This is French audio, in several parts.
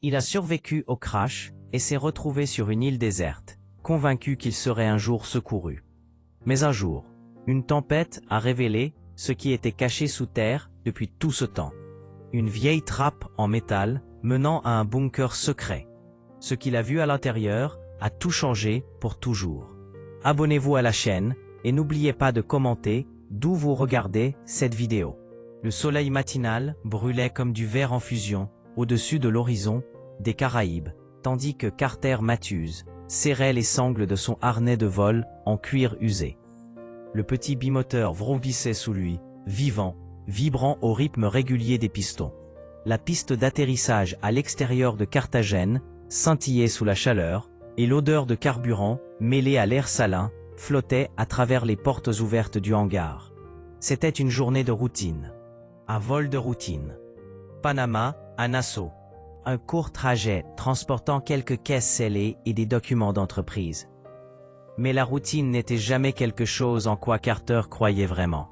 Il a survécu au crash et s'est retrouvé sur une île déserte, convaincu qu'il serait un jour secouru. Mais un jour, une tempête a révélé ce qui était caché sous terre depuis tout ce temps. Une vieille trappe en métal menant à un bunker secret. Ce qu'il a vu à l'intérieur a tout changé pour toujours. Abonnez-vous à la chaîne et n'oubliez pas de commenter d'où vous regardez cette vidéo. Le soleil matinal brûlait comme du verre en fusion au-dessus de l'horizon des Caraïbes, tandis que Carter Matthews serrait les sangles de son harnais de vol en cuir usé. Le petit bimoteur vrombissait sous lui, vivant, vibrant au rythme régulier des pistons. La piste d'atterrissage à l'extérieur de Carthagène scintillait sous la chaleur, et l'odeur de carburant, mêlée à l'air salin, flottait à travers les portes ouvertes du hangar. C'était une journée de routine. Un vol de routine. Panama à Nassau. Un court trajet transportant quelques caisses scellées et des documents d'entreprise. Mais la routine n'était jamais quelque chose en quoi Carter croyait vraiment.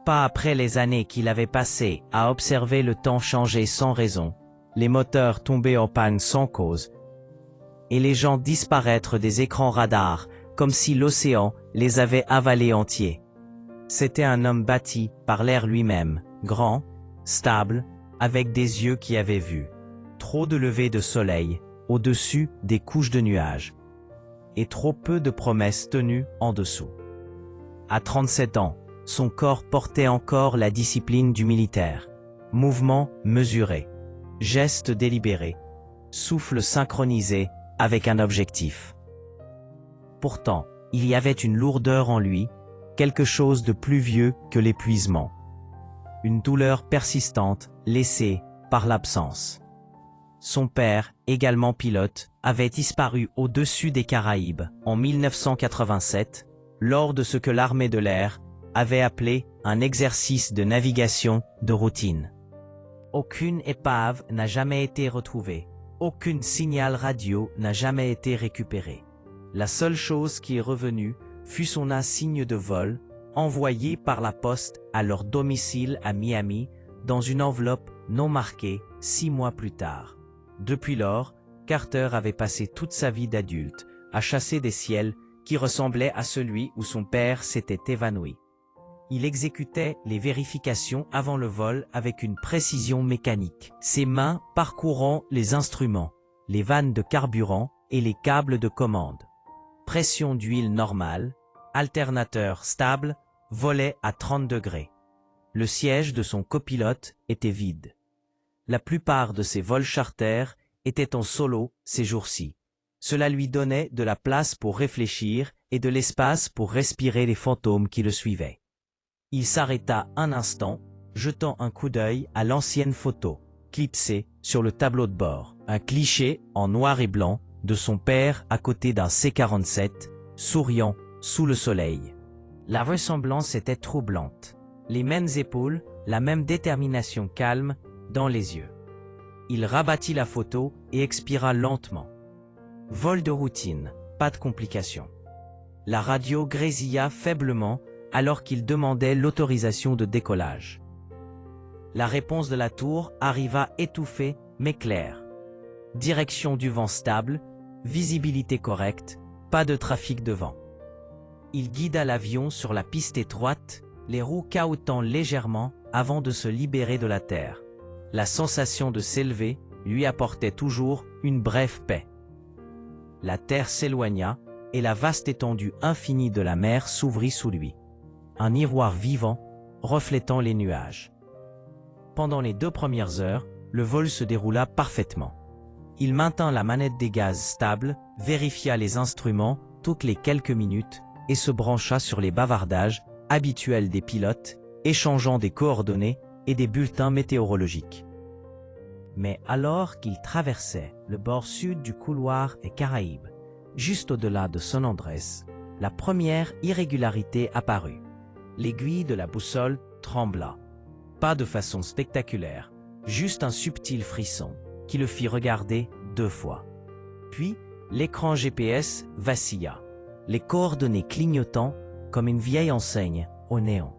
Pas après les années qu'il avait passées à observer le temps changer sans raison, les moteurs tomber en panne sans cause, et les gens disparaître des écrans radars comme si l'océan les avait avalés entiers. C'était un homme bâti par l'air lui-même, grand, stable, avec des yeux qui avaient vu trop de levées de soleil au-dessus des couches de nuages et trop peu de promesses tenues en dessous. À 37 ans, son corps portait encore la discipline du militaire. Mouvements mesurés, gestes délibérés, souffle synchronisé avec un objectif. Pourtant, il y avait une lourdeur en lui, quelque chose de plus vieux que l'épuisement. Une douleur persistante, laissée par l'absence. Son père, également pilote, avait disparu au-dessus des Caraïbes en 1987, lors de ce que l'armée de l'air avait appelé un exercice de navigation de routine. Aucune épave n'a jamais été retrouvée, aucun signal radio n'a jamais été récupéré. La seule chose qui est revenue fut son insigne de vol, envoyé par la poste à leur domicile à Miami, dans une enveloppe non marquée 6 mois plus tard. Depuis lors, Carter avait passé toute sa vie d'adulte à chasser des ciels qui ressemblaient à celui où son père s'était évanoui. Il exécutait les vérifications avant le vol avec une précision mécanique, ses mains parcourant les instruments, les vannes de carburant et les câbles de commande. Pression d'huile normale, alternateur stable, volait à 30 degrés. Le siège de son copilote était vide. La plupart de ses vols charters étaient en solo ces jours-ci. Cela lui donnait de la place pour réfléchir et de l'espace pour respirer les fantômes qui le suivaient. Il s'arrêta un instant, jetant un coup d'œil à l'ancienne photo, clipsée sur le tableau de bord. Un cliché en noir et blanc de son père à côté d'un C-47, souriant sous le soleil. La ressemblance était troublante. Les mêmes épaules, la même détermination calme dans les yeux. Il rabattit la photo et expira lentement. Vol de routine, pas de complications. La radio grésilla faiblement alors qu'il demandait l'autorisation de décollage. La réponse de la tour arriva étouffée mais claire. Direction du vent stable, visibilité correcte, pas de trafic devant. Il guida l'avion sur la piste étroite, les roues cahotant légèrement avant de se libérer de la terre. La sensation de s'élever lui apportait toujours une brève paix. La terre s'éloigna et la vaste étendue infinie de la mer s'ouvrit sous lui. Un miroir vivant, reflétant les nuages. Pendant les 2 premières heures, le vol se déroula parfaitement. Il maintint la manette des gaz stable, vérifia les instruments toutes les quelques minutes et se brancha sur les bavardages habituels des pilotes, échangeant des coordonnées et des bulletins météorologiques. Mais alors qu'il traversait le bord sud du couloir des Caraïbes, juste au-delà de San Andrés, la première irrégularité apparut. L'aiguille de la boussole trembla. Pas de façon spectaculaire, juste un subtil frisson qui le fit regarder 2 fois. Puis, l'écran GPS vacilla, les coordonnées clignotant comme une vieille enseigne au néon.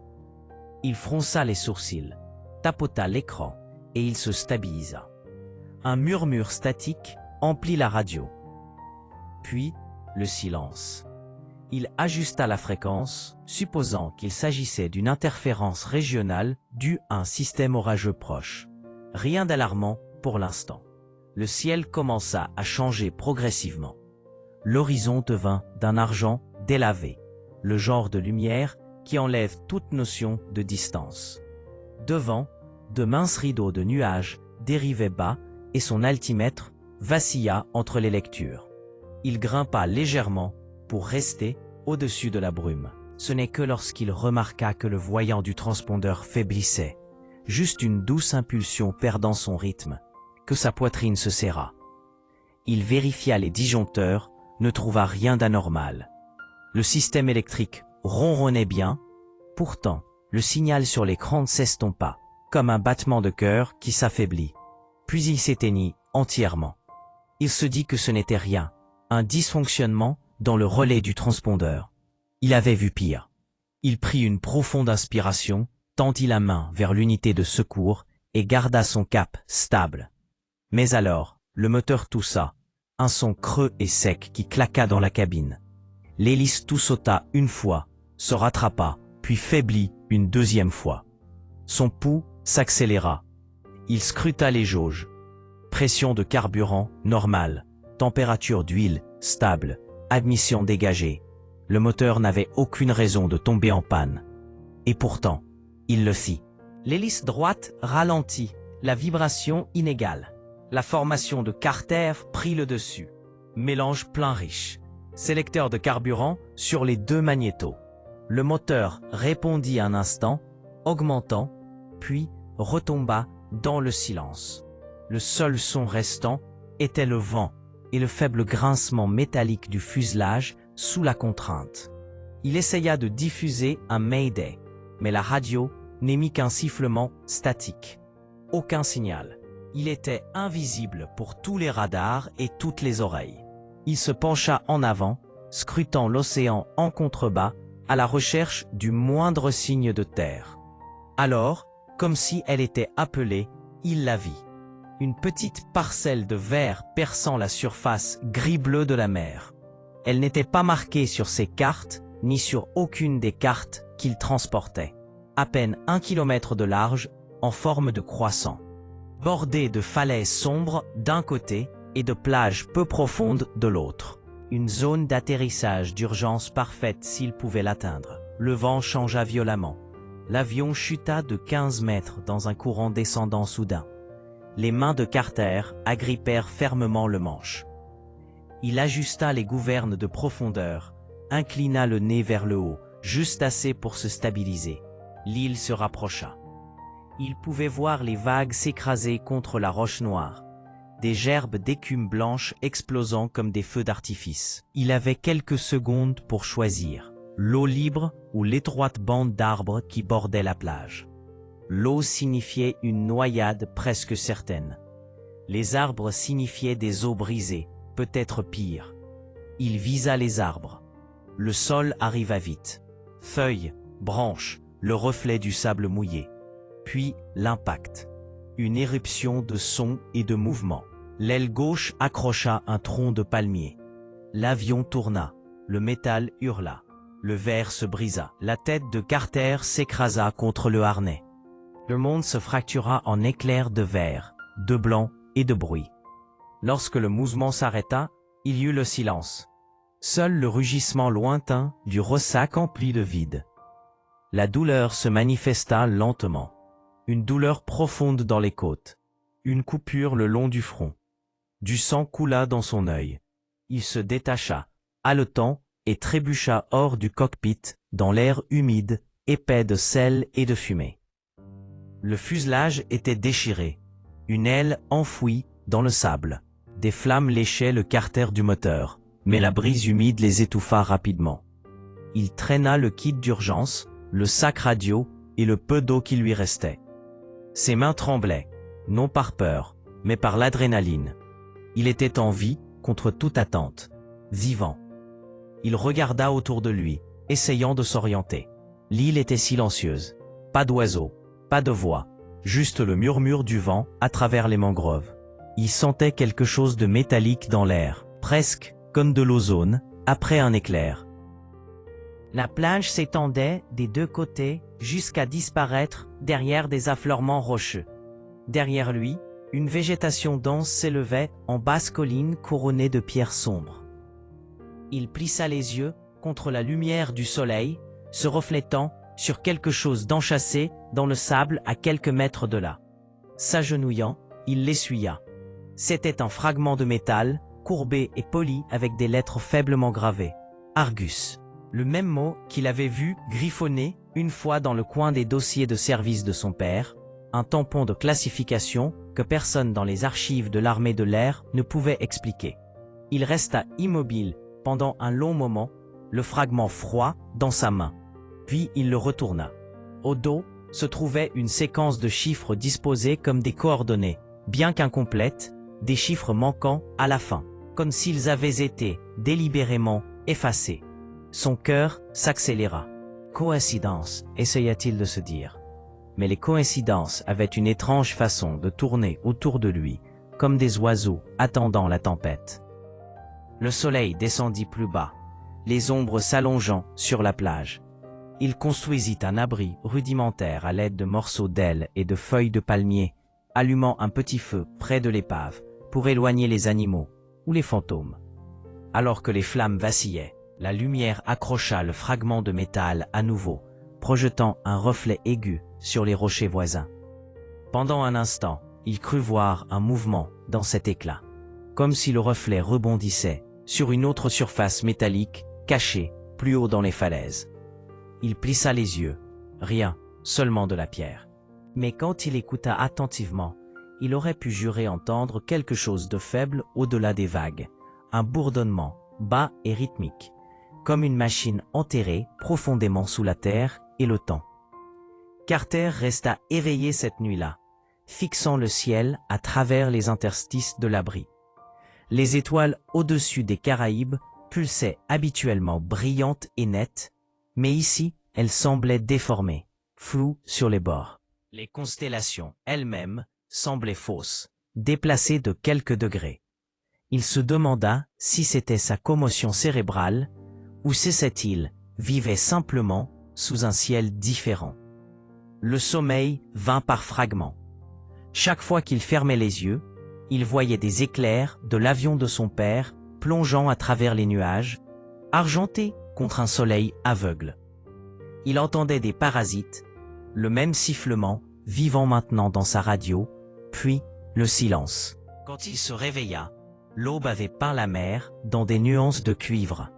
Il fronça les sourcils, tapota l'écran et il se stabilisa. Un murmure statique emplit la radio. Puis, le silence. Il ajusta la fréquence, supposant qu'il s'agissait d'une interférence régionale due à un système orageux proche. Rien d'alarmant pour l'instant. Le ciel commença à changer progressivement. L'horizon devint d'un argent délavé, le genre de lumière qui enlève toute notion de distance. Devant, de minces rideaux de nuages dérivaient bas et son altimètre vacilla entre les lectures. Il grimpa légèrement pour rester au-dessus de la brume. Ce n'est que lorsqu'il remarqua que le voyant du transpondeur faiblissait, juste une douce impulsion perdant son rythme, que sa poitrine se serra. Il vérifia les disjoncteurs, ne trouva rien d'anormal. Le système électrique ronronnait bien, pourtant le signal sur l'écran s'estompa, comme un battement de cœur qui s'affaiblit. Puis il s'éteignit entièrement. Il se dit que ce n'était rien, un dysfonctionnement dans le relais du transpondeur. Il avait vu pire. Il prit une profonde inspiration, tendit la main vers l'unité de secours et garda son cap stable. Mais alors, le moteur toussa, un son creux et sec qui claqua dans la cabine. L'hélice tout sauta une fois, se rattrapa, puis faiblit une deuxième fois. Son pouls s'accéléra. Il scruta les jauges. Pression de carburant normale, température d'huile stable, admission dégagée. Le moteur n'avait aucune raison de tomber en panne. Et pourtant, il le fit. L'hélice droite ralentit, la vibration inégale. La formation de Carter prit le dessus. Mélange plein riche. Sélecteur de carburant sur les deux magnétos. Le moteur répondit un instant, augmentant, puis retomba dans le silence. Le seul son restant était le vent et le faible grincement métallique du fuselage sous la contrainte. Il essaya de diffuser un Mayday, mais la radio n'émit qu'un sifflement statique. Aucun signal. Il était invisible pour tous les radars et toutes les oreilles. Il se pencha en avant, scrutant l'océan en contrebas, à la recherche du moindre signe de terre. Alors, comme si elle était appelée, il la vit. Une petite parcelle de verre perçant la surface gris-bleu de la mer. Elle n'était pas marquée sur ses cartes, ni sur aucune des cartes qu'il transportait. À peine 1 kilomètre de large, en forme de croissant. Bordée de falaises sombres d'un côté et de plages peu profondes de l'autre. Une zone d'atterrissage d'urgence parfaite s'il pouvait l'atteindre. Le vent changea violemment. L'avion chuta de 15 mètres dans un courant descendant soudain. Les mains de Carter agrippèrent fermement le manche. Il ajusta les gouvernes de profondeur, inclina le nez vers le haut, juste assez pour se stabiliser. L'île se rapprocha. Il pouvait voir les vagues s'écraser contre la roche noire, des gerbes d'écume blanche explosant comme des feux d'artifice. Il avait quelques secondes pour choisir, l'eau libre ou l'étroite bande d'arbres qui bordait la plage. L'eau signifiait une noyade presque certaine. Les arbres signifiaient des eaux brisées, peut-être pire. Il visa les arbres. Le sol arriva vite. Feuilles, branches, le reflet du sable mouillé. Puis l'impact. Une éruption de sons et de mouvements. L'aile gauche accrocha un tronc de palmier. L'avion tourna. Le métal hurla. Le verre se brisa. La tête de Carter s'écrasa contre le harnais. Le monde se fractura en éclairs de verre, de blanc et de bruit. Lorsque le mouvement s'arrêta, il y eut le silence. Seul le rugissement lointain du ressac empli de vide. La douleur se manifesta lentement. Une douleur profonde dans les côtes. Une coupure le long du front. Du sang coula dans son œil. Il se détacha, haletant, et trébucha hors du cockpit, dans l'air humide, épais de sel et de fumée. Le fuselage était déchiré. Une aile enfouie dans le sable. Des flammes léchaient le carter du moteur, mais la brise humide les étouffa rapidement. Il traîna le kit d'urgence, le sac radio et le peu d'eau qui lui restait. Ses mains tremblaient, non par peur, mais par l'adrénaline. Il était en vie contre toute attente, vivant. Il regarda autour de lui, essayant de s'orienter. L'île était silencieuse. Pas d'oiseaux, pas de voix, juste le murmure du vent à travers les mangroves. Il sentait quelque chose de métallique dans l'air, presque comme de l'ozone, après un éclair. La plage s'étendait des deux côtés jusqu'à disparaître derrière des affleurements rocheux. Derrière lui, une végétation dense s'élevait en basse colline couronnée de pierres sombres. Il plissa les yeux contre la lumière du soleil, se reflétant sur quelque chose d'enchâssé dans le sable à quelques mètres de là. S'agenouillant, il l'essuya. C'était un fragment de métal, courbé et poli avec des lettres faiblement gravées. Argus. Le même mot qu'il avait vu griffonné une fois dans le coin des dossiers de service de son père, un tampon de classification que personne dans les archives de l'armée de l'air ne pouvait expliquer. Il resta immobile pendant un long moment, le fragment froid dans sa main. Puis il le retourna. Au dos se trouvait une séquence de chiffres disposés comme des coordonnées, bien qu'incomplètes, des chiffres manquant à la fin, comme s'ils avaient été délibérément effacés. Son cœur s'accéléra. Coïncidence, essaya-t-il de se dire. Mais les coïncidences avaient une étrange façon de tourner autour de lui, comme des oiseaux attendant la tempête. Le soleil descendit plus bas, les ombres s'allongeant sur la plage. Il construisit un abri rudimentaire à l'aide de morceaux d'ailes et de feuilles de palmier, allumant un petit feu près de l'épave pour éloigner les animaux ou les fantômes. Alors que les flammes vacillaient, la lumière accrocha le fragment de métal à nouveau, projetant un reflet aigu sur les rochers voisins. Pendant un instant, il crut voir un mouvement dans cet éclat, comme si le reflet rebondissait sur une autre surface métallique cachée plus haut dans les falaises. Il plissa les yeux, rien, seulement de la pierre. Mais quand il écouta attentivement, il aurait pu jurer entendre quelque chose de faible au-delà des vagues, un bourdonnement, bas et rythmique, comme une machine enterrée profondément sous la terre et le temps. Carter resta éveillé cette nuit-là, fixant le ciel à travers les interstices de l'abri. Les étoiles au-dessus des Caraïbes pulsaient habituellement brillantes et nettes, mais ici, elles semblaient déformées, floues sur les bords. Les constellations elles-mêmes semblaient fausses, déplacées de quelques degrés. Il se demanda si c'était sa commotion cérébrale ou si cette île vivait simplement sous un ciel différent. Le sommeil vint par fragments. Chaque fois qu'il fermait les yeux, il voyait des éclairs de l'avion de son père plongeant à travers les nuages, argentés contre un soleil aveugle. Il entendait des parasites, le même sifflement vivant maintenant dans sa radio, puis le silence. Quand il se réveilla, l'aube avait peint la mer dans des nuances de cuivre.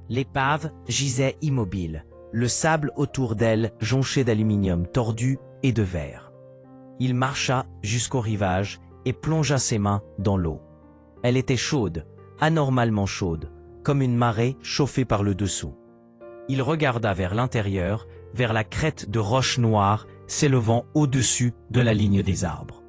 L'épave gisait immobile, le sable autour d'elle jonché d'aluminium tordu et de verre. Il marcha jusqu'au rivage et plongea ses mains dans l'eau. Elle était chaude, anormalement chaude, comme une marée chauffée par le dessous. Il regarda vers l'intérieur, vers la crête de roches noires s'élevant au-dessus de la ligne des arbres.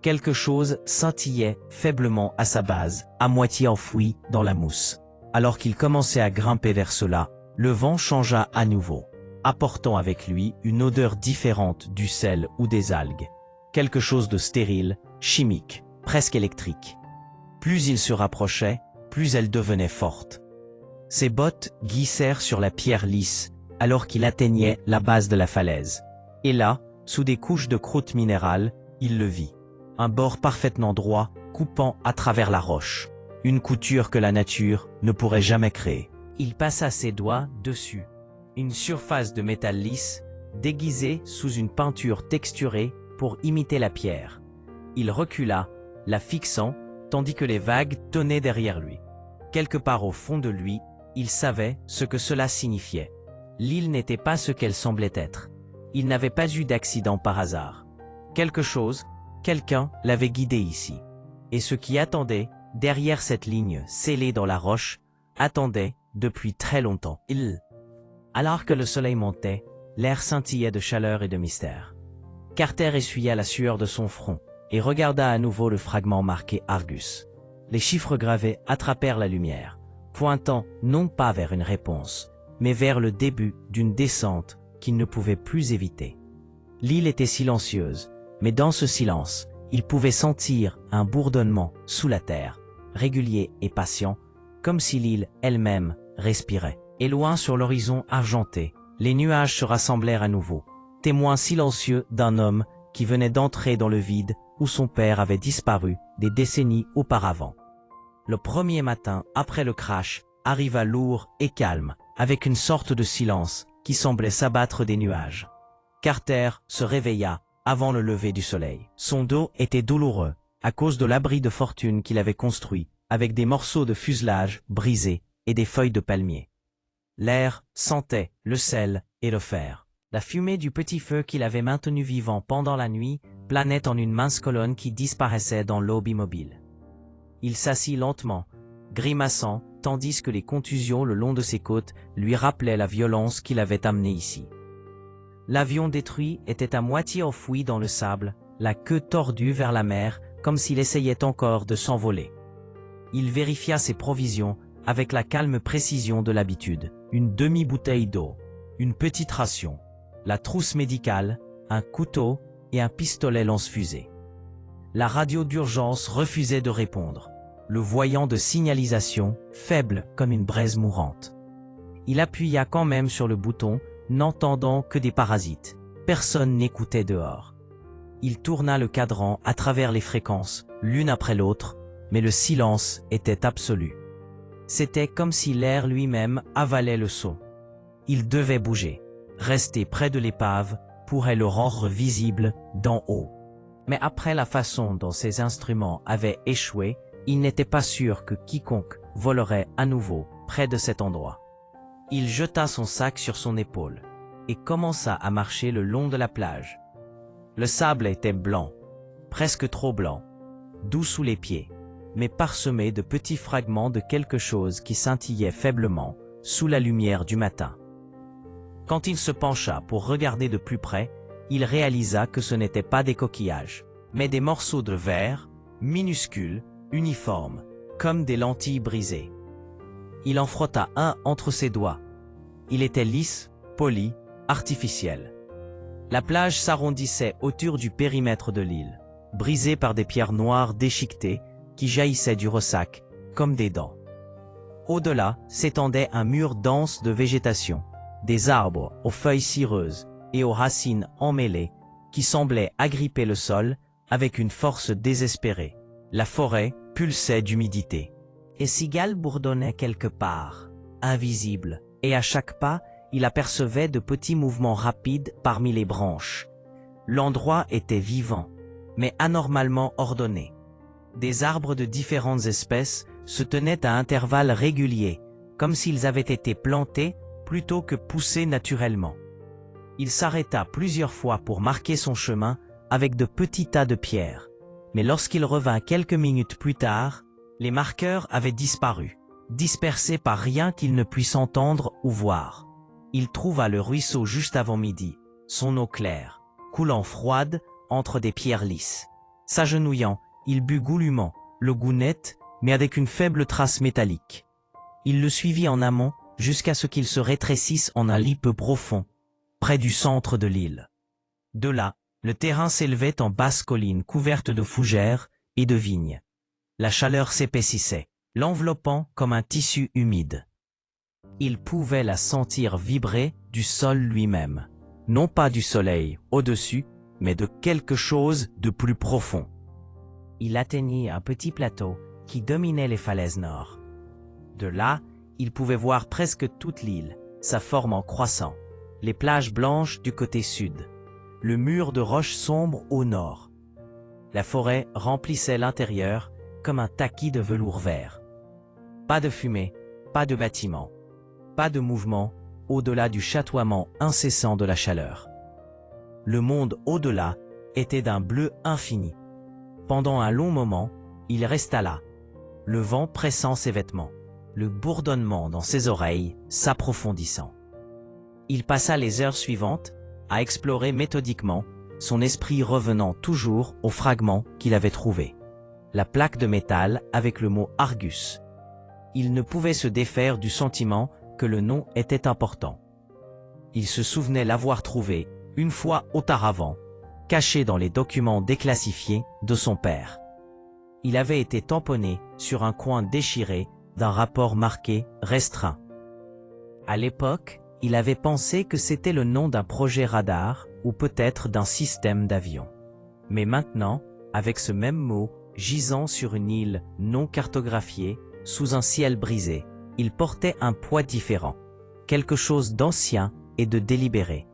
Quelque chose scintillait faiblement à sa base, à moitié enfoui dans la mousse. Alors qu'il commençait à grimper vers cela, le vent changea à nouveau, apportant avec lui une odeur différente du sel ou des algues. Quelque chose de stérile, chimique, presque électrique. Plus il se rapprochait, plus elle devenait forte. Ses bottes glissèrent sur la pierre lisse, alors qu'il atteignait la base de la falaise. Et là, sous des couches de croûte minérale, il le vit. Un bord parfaitement droit, coupant à travers la roche. Une couture que la nature ne pourrait jamais créer. Il passa ses doigts dessus. Une surface de métal lisse, déguisée sous une peinture texturée pour imiter la pierre. Il recula, la fixant, tandis que les vagues tonnaient derrière lui. Quelque part au fond de lui, il savait ce que cela signifiait. L'île n'était pas ce qu'elle semblait être. Il n'avait pas eu d'accident par hasard. Quelque chose, quelqu'un l'avait guidé ici. Et ce qui attendait, derrière cette ligne scellée dans la roche, attendait depuis très longtemps. Alors que le soleil montait, l'air scintillait de chaleur et de mystère. Carter essuya la sueur de son front et regarda à nouveau le fragment marqué Argus. Les chiffres gravés attrapèrent la lumière, pointant non pas vers une réponse, mais vers le début d'une descente qu'il ne pouvait plus éviter. L'île était silencieuse, mais dans ce silence, il pouvait sentir un bourdonnement sous la terre, régulier et patient, comme si l'île elle-même respirait. Et loin sur l'horizon argenté, les nuages se rassemblèrent à nouveau, témoins silencieux d'un homme qui venait d'entrer dans le vide où son père avait disparu des décennies auparavant. Le premier matin après le crash arriva lourd et calme, avec une sorte de silence qui semblait s'abattre des nuages. Carter se réveilla avant le lever du soleil. Son dos était douloureux à cause de l'abri de fortune qu'il avait construit avec des morceaux de fuselage brisés et des feuilles de palmier. L'air sentait le sel et le fer. La fumée du petit feu qu'il avait maintenu vivant pendant la nuit planait en une mince colonne qui disparaissait dans l'aube immobile. Il s'assit lentement, grimaçant, tandis que les contusions le long de ses côtes lui rappelaient la violence qui l'avait amené ici. L'avion détruit était à moitié enfoui dans le sable, la queue tordue vers la mer, comme s'il essayait encore de s'envoler. Il vérifia ses provisions avec la calme précision de l'habitude. Une demi-bouteille d'eau, une petite ration, la trousse médicale, un couteau et un pistolet lance-fusée. La radio d'urgence refusait de répondre, le voyant de signalisation faible comme une braise mourante. Il appuya quand même sur le bouton, n'entendant que des parasites. Personne n'écoutait dehors. Il tourna le cadran à travers les fréquences, l'une après l'autre, mais le silence était absolu. C'était comme si l'air lui-même avalait le son. Il devait bouger. Rester près de l'épave pourrait le rendre visible d'en haut. Mais après la façon dont ses instruments avaient échoué, il n'était pas sûr que quiconque volerait à nouveau près de cet endroit. Il jeta son sac sur son épaule et commença à marcher le long de la plage. Le sable était blanc, presque trop blanc, doux sous les pieds, mais parsemé de petits fragments de quelque chose qui scintillait faiblement sous la lumière du matin. Quand il se pencha pour regarder de plus près, il réalisa que ce n'étaient pas des coquillages, mais des morceaux de verre, minuscules, uniformes, comme des lentilles brisées. Il en frotta un entre ses doigts. Il était lisse, poli, artificiel. La plage s'arrondissait autour du périmètre de l'île, brisée par des pierres noires déchiquetées qui jaillissaient du ressac, comme des dents. Au-delà s'étendait un mur dense de végétation, des arbres aux feuilles cireuses et aux racines emmêlées qui semblaient agripper le sol avec une force désespérée. La forêt pulsait d'humidité. Et cigales bourdonnaient quelque part, invisibles, et à chaque pas, il apercevait de petits mouvements rapides parmi les branches. L'endroit était vivant, mais anormalement ordonné. Des arbres de différentes espèces se tenaient à intervalles réguliers, comme s'ils avaient été plantés plutôt que poussés naturellement. Il s'arrêta plusieurs fois pour marquer son chemin avec de petits tas de pierres. Mais lorsqu'il revint quelques minutes plus tard, les marqueurs avaient disparu, dispersés par rien qu'il ne puisse entendre ou voir. Il trouva le ruisseau juste avant midi, son eau claire, coulant froide entre des pierres lisses. S'agenouillant, il but goulûment, le goût net, mais avec une faible trace métallique. Il le suivit en amont jusqu'à ce qu'il se rétrécisse en un lit peu profond, près du centre de l'île. De là, le terrain s'élevait en basse colline couverte de fougères et de vignes. La chaleur s'épaississait, l'enveloppant comme un tissu humide. Il pouvait la sentir vibrer du sol lui-même, non pas du soleil au-dessus, mais de quelque chose de plus profond. Il atteignit un petit plateau qui dominait les falaises nord. De là, il pouvait voir presque toute l'île, sa forme en croissant, les plages blanches du côté sud, le mur de roches sombres au nord. La forêt remplissait l'intérieur comme un taquis de velours vert. Pas de fumée, pas de bâtiments, pas de mouvement au-delà du chatoiement incessant de la chaleur. Le monde au-delà était d'un bleu infini. Pendant un long moment, il resta là, le vent pressant ses vêtements, le bourdonnement dans ses oreilles s'approfondissant. Il passa les heures suivantes à explorer méthodiquement, son esprit revenant toujours aux fragments qu'il avait trouvés. La plaque de métal avec le mot Argus. Il ne pouvait se défaire du sentiment que le nom était important. Il se souvenait l'avoir trouvé, une fois auparavant, caché dans les documents déclassifiés de son père. Il avait été tamponné sur un coin déchiré d'un rapport marqué « restreint ». À l'époque, il avait pensé que c'était le nom d'un projet radar ou peut-être d'un système d'avion. Mais maintenant, avec ce même mot, gisant sur une île non cartographiée, sous un ciel brisé, il portait un poids différent, quelque chose d'ancien et de délibéré.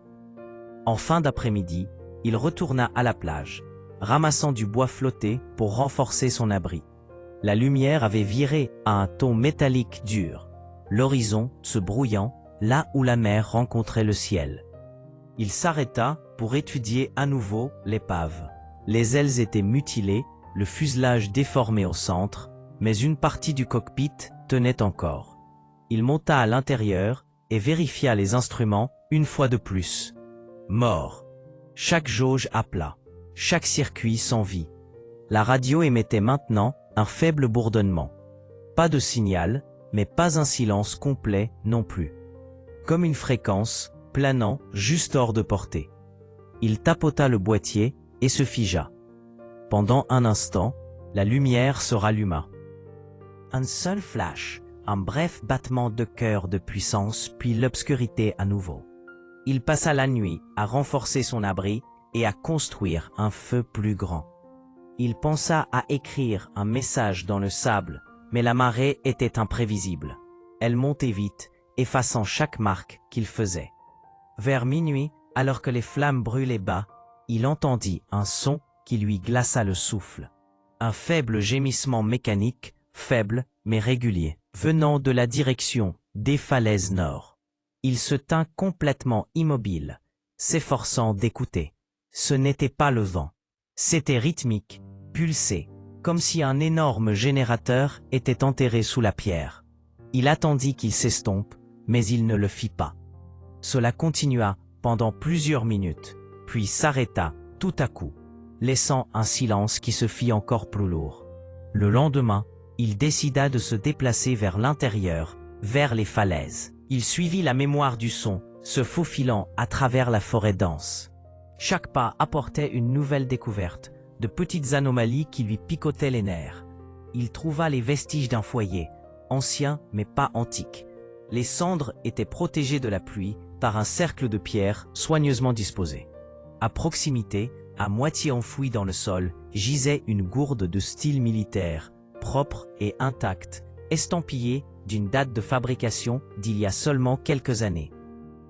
En fin d'après-midi, il retourna à la plage, ramassant du bois flotté pour renforcer son abri. La lumière avait viré à un ton métallique dur, l'horizon se brouillant là où la mer rencontrait le ciel. Il s'arrêta pour étudier à nouveau l'épave. Les ailes étaient mutilées, le fuselage déformé au centre, mais une partie du cockpit tenait encore. Il monta à l'intérieur et vérifia les instruments une fois de plus. Mort. Chaque jauge à plat, chaque circuit sans vie. La radio émettait maintenant un faible bourdonnement. Pas de signal, mais pas un silence complet non plus. Comme une fréquence, planant juste hors de portée. Il tapota le boîtier et se figea. Pendant un instant, la lumière se ralluma. Un seul flash, un bref battement de cœur de puissance, puis l'obscurité à nouveau. Il passa la nuit à renforcer son abri et à construire un feu plus grand. Il pensa à écrire un message dans le sable, mais la marée était imprévisible. Elle montait vite, effaçant chaque marque qu'il faisait. Vers minuit, alors que les flammes brûlaient bas, il entendit un son qui lui glaça le souffle. Un faible gémissement mécanique, faible mais régulier, venant de la direction des falaises nord. Il se tint complètement immobile, s'efforçant d'écouter. Ce n'était pas le vent. C'était rythmique, pulsé, comme si un énorme générateur était enterré sous la pierre. Il attendit qu'il s'estompe, mais il ne le fit pas. Cela continua pendant plusieurs minutes, puis s'arrêta tout à coup, laissant un silence qui se fit encore plus lourd. Le lendemain, il décida de se déplacer vers l'intérieur, vers les falaises. Il suivit la mémoire du son, se faufilant à travers la forêt dense. Chaque pas apportait une nouvelle découverte, de petites anomalies qui lui picotaient les nerfs. Il trouva les vestiges d'un foyer, ancien mais pas antique. Les cendres étaient protégées de la pluie par un cercle de pierre soigneusement disposé. À proximité, à moitié enfouie dans le sol, gisait une gourde de style militaire, propre et intacte, estampillée d'une date de fabrication d'il y a seulement quelques années.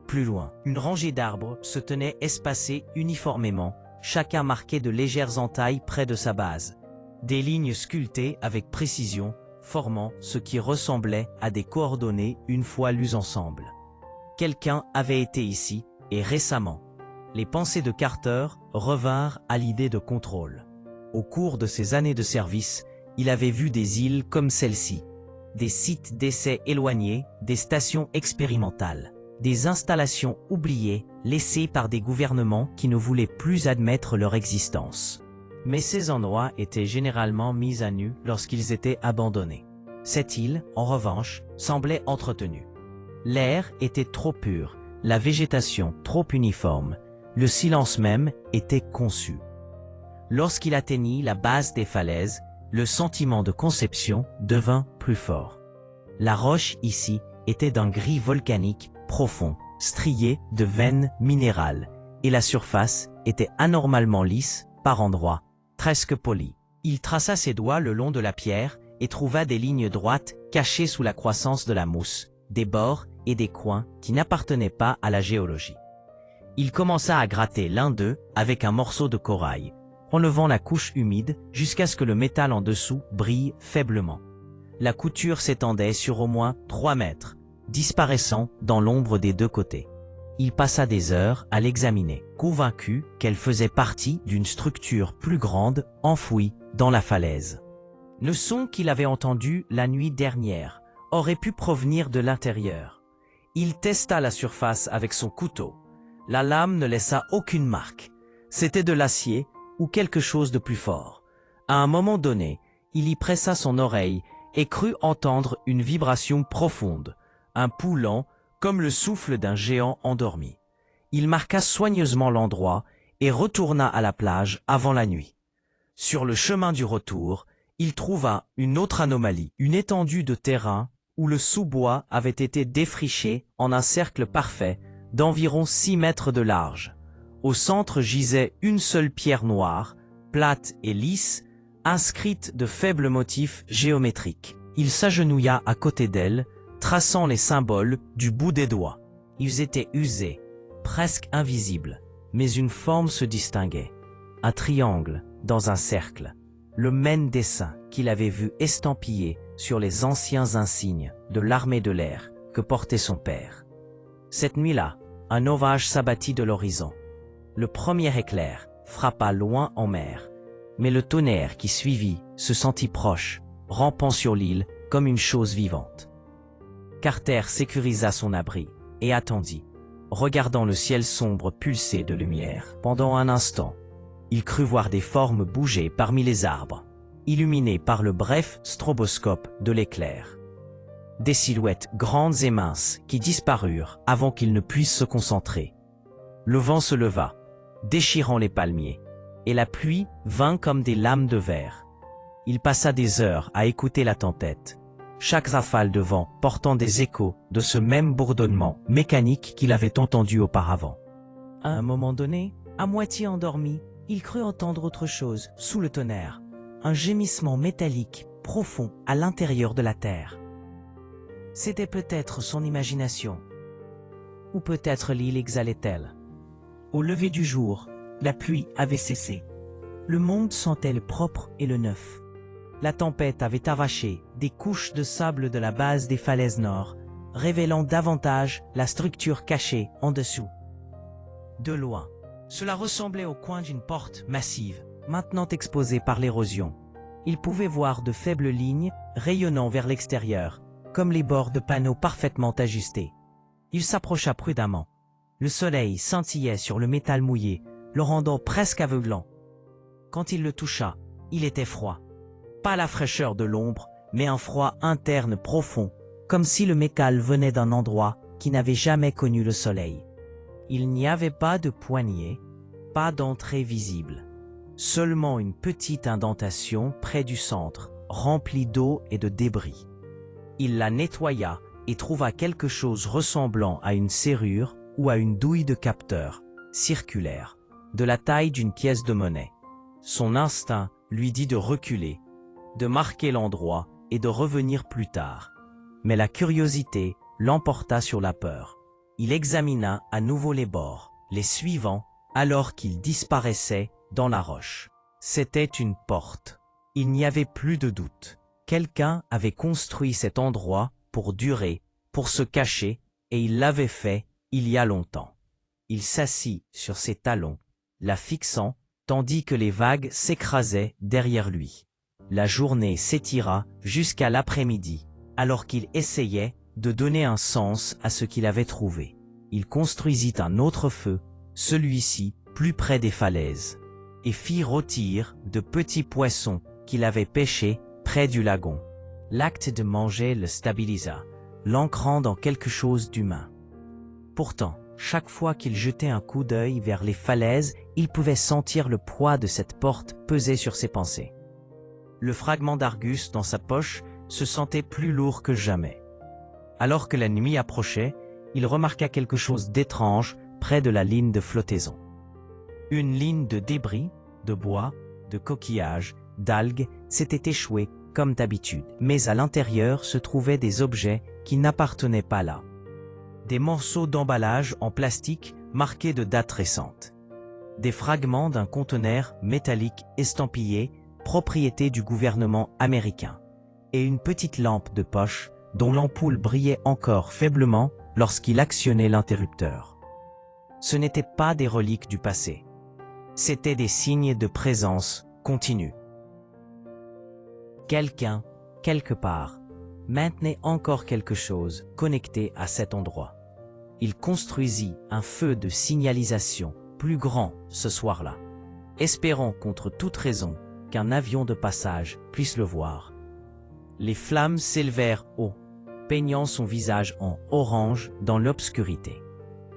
Plus loin, une rangée d'arbres se tenait espacée uniformément, chacun marqué de légères entailles près de sa base. Des lignes sculptées avec précision, formant ce qui ressemblait à des coordonnées une fois lues ensemble. Quelqu'un avait été ici, et récemment. Les pensées de Carter revinrent à l'idée de contrôle. Au cours de ses années de service, il avait vu des îles comme celle-ci, des sites d'essais éloignés, des stations expérimentales, des installations oubliées laissées par des gouvernements qui ne voulaient plus admettre leur existence. Mais ces endroits étaient généralement mis à nu lorsqu'ils étaient abandonnés. Cette île, en revanche, semblait entretenue. L'air était trop pur, la végétation trop uniforme, le silence même était conçu. Lorsqu'il atteignit la base des falaises, le sentiment de conception devint plus fort. La roche ici était d'un gris volcanique profond, strié de veines minérales, et la surface était anormalement lisse, par endroits, presque polie. Il traça ses doigts le long de la pierre et trouva des lignes droites cachées sous la croissance de la mousse, des bords et des coins qui n'appartenaient pas à la géologie. Il commença à gratter l'un d'eux avec un morceau de corail, enlevant la couche humide jusqu'à ce que le métal en dessous brille faiblement. La couture s'étendait sur au moins 3 mètres, disparaissant dans l'ombre des deux côtés. Il passa des heures à l'examiner, convaincu qu'elle faisait partie d'une structure plus grande enfouie dans la falaise. Le son qu'il avait entendu la nuit dernière aurait pu provenir de l'intérieur. Il testa la surface avec son couteau. La lame ne laissa aucune marque. C'était de l'acier ou quelque chose de plus fort. À un moment donné, il y pressa son oreille et crut entendre une vibration profonde, un pouls lent comme le souffle d'un géant endormi. Il marqua soigneusement l'endroit et retourna à la plage avant la nuit. Sur le chemin du retour, il trouva une autre anomalie, une étendue de terrain où le sous-bois avait été défriché en un cercle parfait d'environ 6 mètres de large. Au centre gisait une seule pierre noire, plate et lisse, inscrite de faibles motifs géométriques. Il s'agenouilla à côté d'elle, traçant les symboles du bout des doigts. Ils étaient usés, presque invisibles, mais une forme se distinguait. Un triangle dans un cercle, le même dessin qu'il avait vu estampillé sur les anciens insignes de l'armée de l'air que portait son père. Cette nuit-là, un orage s'abattit de l'horizon. Le premier éclair frappa loin en mer, mais le tonnerre qui suivit se sentit proche, rampant sur l'île comme une chose vivante. Carter sécurisa son abri et attendit, regardant le ciel sombre pulser de lumière. Pendant un instant, il crut voir des formes bouger parmi les arbres, illuminées par le bref stroboscope de l'éclair. Des silhouettes grandes et minces qui disparurent avant qu'il ne puisse se concentrer. Le vent se leva, déchirant les palmiers, et la pluie vint comme des lames de verre. Il passa des heures à écouter la tempête, chaque rafale de vent portant des échos de ce même bourdonnement mécanique qu'il avait entendu auparavant. À un moment donné, à moitié endormi, il crut entendre autre chose sous le tonnerre, un gémissement métallique profond à l'intérieur de la terre. C'était peut-être son imagination, ou peut-être l'île exhalait-elle. Au lever du jour, la pluie avait cessé. Le monde sentait le propre et le neuf. La tempête avait arraché des couches de sable de la base des falaises nord, révélant davantage la structure cachée en dessous. De loin, cela ressemblait au coin d'une porte massive, maintenant exposée par l'érosion. Il pouvait voir de faibles lignes rayonnant vers l'extérieur, comme les bords de panneaux parfaitement ajustés. Il s'approcha prudemment. Le soleil scintillait sur le métal mouillé, le rendant presque aveuglant. Quand il le toucha, il était froid. Pas la fraîcheur de l'ombre, mais un froid interne profond, comme si le métal venait d'un endroit qui n'avait jamais connu le soleil. Il n'y avait pas de poignée, pas d'entrée visible. Seulement une petite indentation près du centre, remplie d'eau et de débris. Il la nettoya et trouva quelque chose ressemblant à une serrure ou à une douille de capteur, circulaire, de la taille d'une pièce de monnaie. Son instinct lui dit de reculer, de marquer l'endroit et de revenir plus tard. Mais la curiosité l'emporta sur la peur. Il examina à nouveau les bords, les suivant, alors qu'ils disparaissaient dans la roche. C'était une porte. Il n'y avait plus de doute. Quelqu'un avait construit cet endroit pour durer, pour se cacher, et il l'avait fait il y a longtemps. Il s'assit sur ses talons, la fixant, tandis que les vagues s'écrasaient derrière lui. La journée s'étira jusqu'à l'après-midi, alors qu'il essayait de donner un sens à ce qu'il avait trouvé. Il construisit un autre feu, celui-ci plus près des falaises, et fit rôtir de petits poissons qu'il avait pêchés près du lagon. L'acte de manger le stabilisa, l'ancrant dans quelque chose d'humain. Pourtant, chaque fois qu'il jetait un coup d'œil vers les falaises, il pouvait sentir le poids de cette porte peser sur ses pensées. Le fragment d'Argus dans sa poche se sentait plus lourd que jamais. Alors que la nuit approchait, il remarqua quelque chose d'étrange près de la ligne de flottaison. Une ligne de débris, de bois, de coquillages, d'algues s'était échouée comme d'habitude, mais à l'intérieur se trouvaient des objets qui n'appartenaient pas là. Des morceaux d'emballage en plastique marqués de dates récentes. Des fragments d'un conteneur métallique estampillé, propriété du gouvernement américain. Et une petite lampe de poche dont l'ampoule brillait encore faiblement lorsqu'il actionnait l'interrupteur. Ce n'étaient pas des reliques du passé. C'étaient des signes de présence continue. Quelqu'un, quelque part, maintenait encore quelque chose connecté à cet endroit. Il construisit un feu de signalisation plus grand ce soir-là, espérant contre toute raison qu'un avion de passage puisse le voir. Les flammes s'élevèrent haut, peignant son visage en orange dans l'obscurité.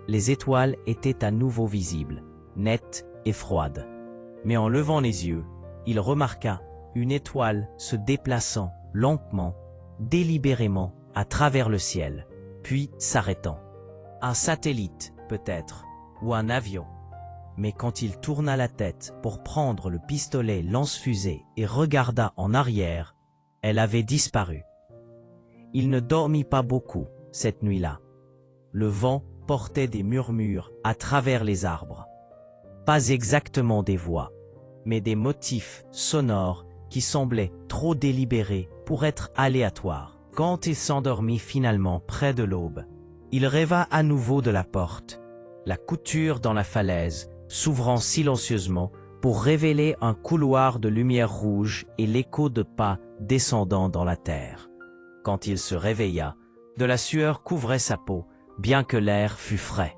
Les étoiles étaient à nouveau visibles, nettes et froide. Mais en levant les yeux, il remarqua une étoile se déplaçant lentement, délibérément, à travers le ciel, puis s'arrêtant. Un satellite, peut-être, ou un avion. Mais quand il tourna la tête pour prendre le pistolet lance-fusée et regarda en arrière, elle avait disparu. Il ne dormit pas beaucoup cette nuit-là. Le vent portait des murmures à travers les arbres. Pas exactement des voix, mais des motifs sonores qui semblaient trop délibérés pour être aléatoires. Quand il s'endormit finalement près de l'aube, il rêva à nouveau de la porte, la couture dans la falaise, s'ouvrant silencieusement pour révéler un couloir de lumière rouge et l'écho de pas descendant dans la terre. Quand il se réveilla, de la sueur couvrait sa peau, bien que l'air fût frais.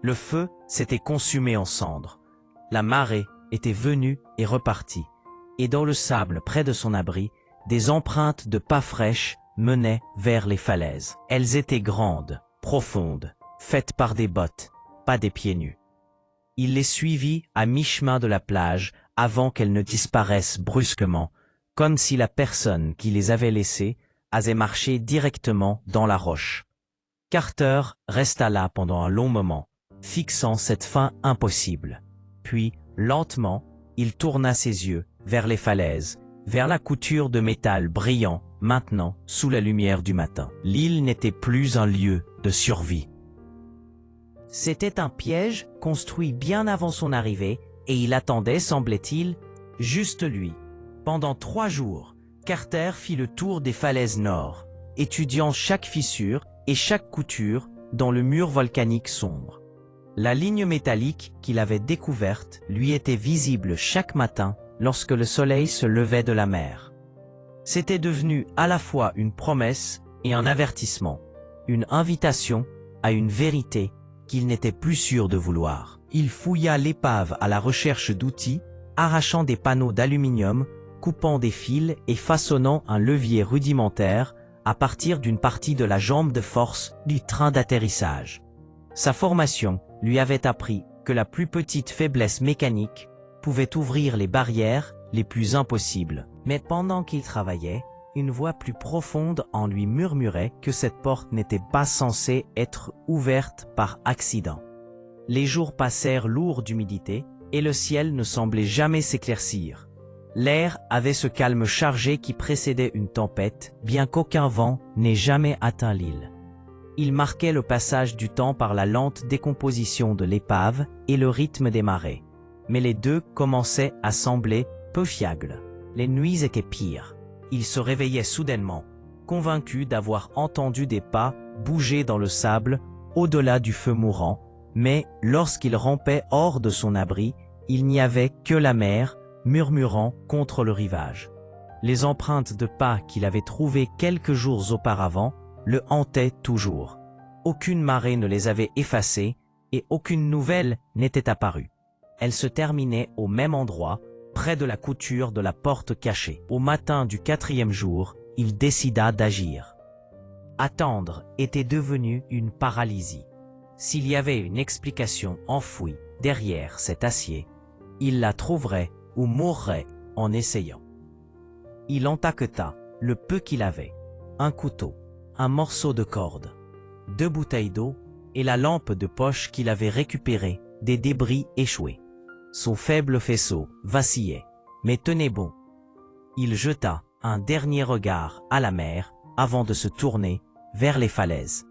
Le feu s'était consumé en cendres. La marée était venue et repartie, et dans le sable près de son abri, des empreintes de pas fraîches menaient vers les falaises. Elles étaient grandes, profondes, faites par des bottes, pas des pieds nus. Il les suivit à mi-chemin de la plage avant qu'elles ne disparaissent brusquement, comme si la personne qui les avait laissées avait marché directement dans la roche. Carter resta là pendant un long moment, fixant cette fin impossible. Puis, lentement, il tourna ses yeux vers les falaises, vers la couture de métal brillant, maintenant, sous la lumière du matin. L'île n'était plus un lieu de survie. C'était un piège construit bien avant son arrivée, et il attendait, semblait-il, juste lui. Pendant 3 jours, Carter fit le tour des falaises nord, étudiant chaque fissure et chaque couture dans le mur volcanique sombre. La ligne métallique qu'il avait découverte lui était visible chaque matin lorsque le soleil se levait de la mer. C'était devenu à la fois une promesse et un avertissement, une invitation à une vérité qu'il n'était plus sûr de vouloir. Il fouilla l'épave à la recherche d'outils, arrachant des panneaux d'aluminium, coupant des fils et façonnant un levier rudimentaire à partir d'une partie de la jambe de force du train d'atterrissage. Sa formation lui avait appris que la plus petite faiblesse mécanique pouvait ouvrir les barrières les plus impossibles. Mais pendant qu'il travaillait, une voix plus profonde en lui murmurait que cette porte n'était pas censée être ouverte par accident. Les jours passèrent lourds d'humidité et le ciel ne semblait jamais s'éclaircir. L'air avait ce calme chargé qui précédait une tempête, bien qu'aucun vent n'ait jamais atteint l'île. Il marquait le passage du temps par la lente décomposition de l'épave et le rythme des marées. Mais les deux commençaient à sembler peu fiables. Les nuits étaient pires. Il se réveillait soudainement, convaincu d'avoir entendu des pas bouger dans le sable au-delà du feu mourant, mais lorsqu'il rampait hors de son abri, il n'y avait que la mer murmurant contre le rivage. Les empreintes de pas qu'il avait trouvées quelques jours auparavant le hantaient toujours. Aucune marée ne les avait effacées et aucune nouvelle n'était apparue. Elles se terminaient au même endroit, près de la couture de la porte cachée. Au matin du 4e jour, il décida d'agir. Attendre était devenu une paralysie. S'il y avait une explication enfouie derrière cet acier, il la trouverait ou mourrait en essayant. Il entaqueta le peu qu'il avait, un couteau, un morceau de corde, 2 bouteilles d'eau et la lampe de poche qu'il avait récupérée des débris échoués. Son faible faisceau vacillait, mais tenait bon. Il jeta un dernier regard à la mer avant de se tourner vers les falaises.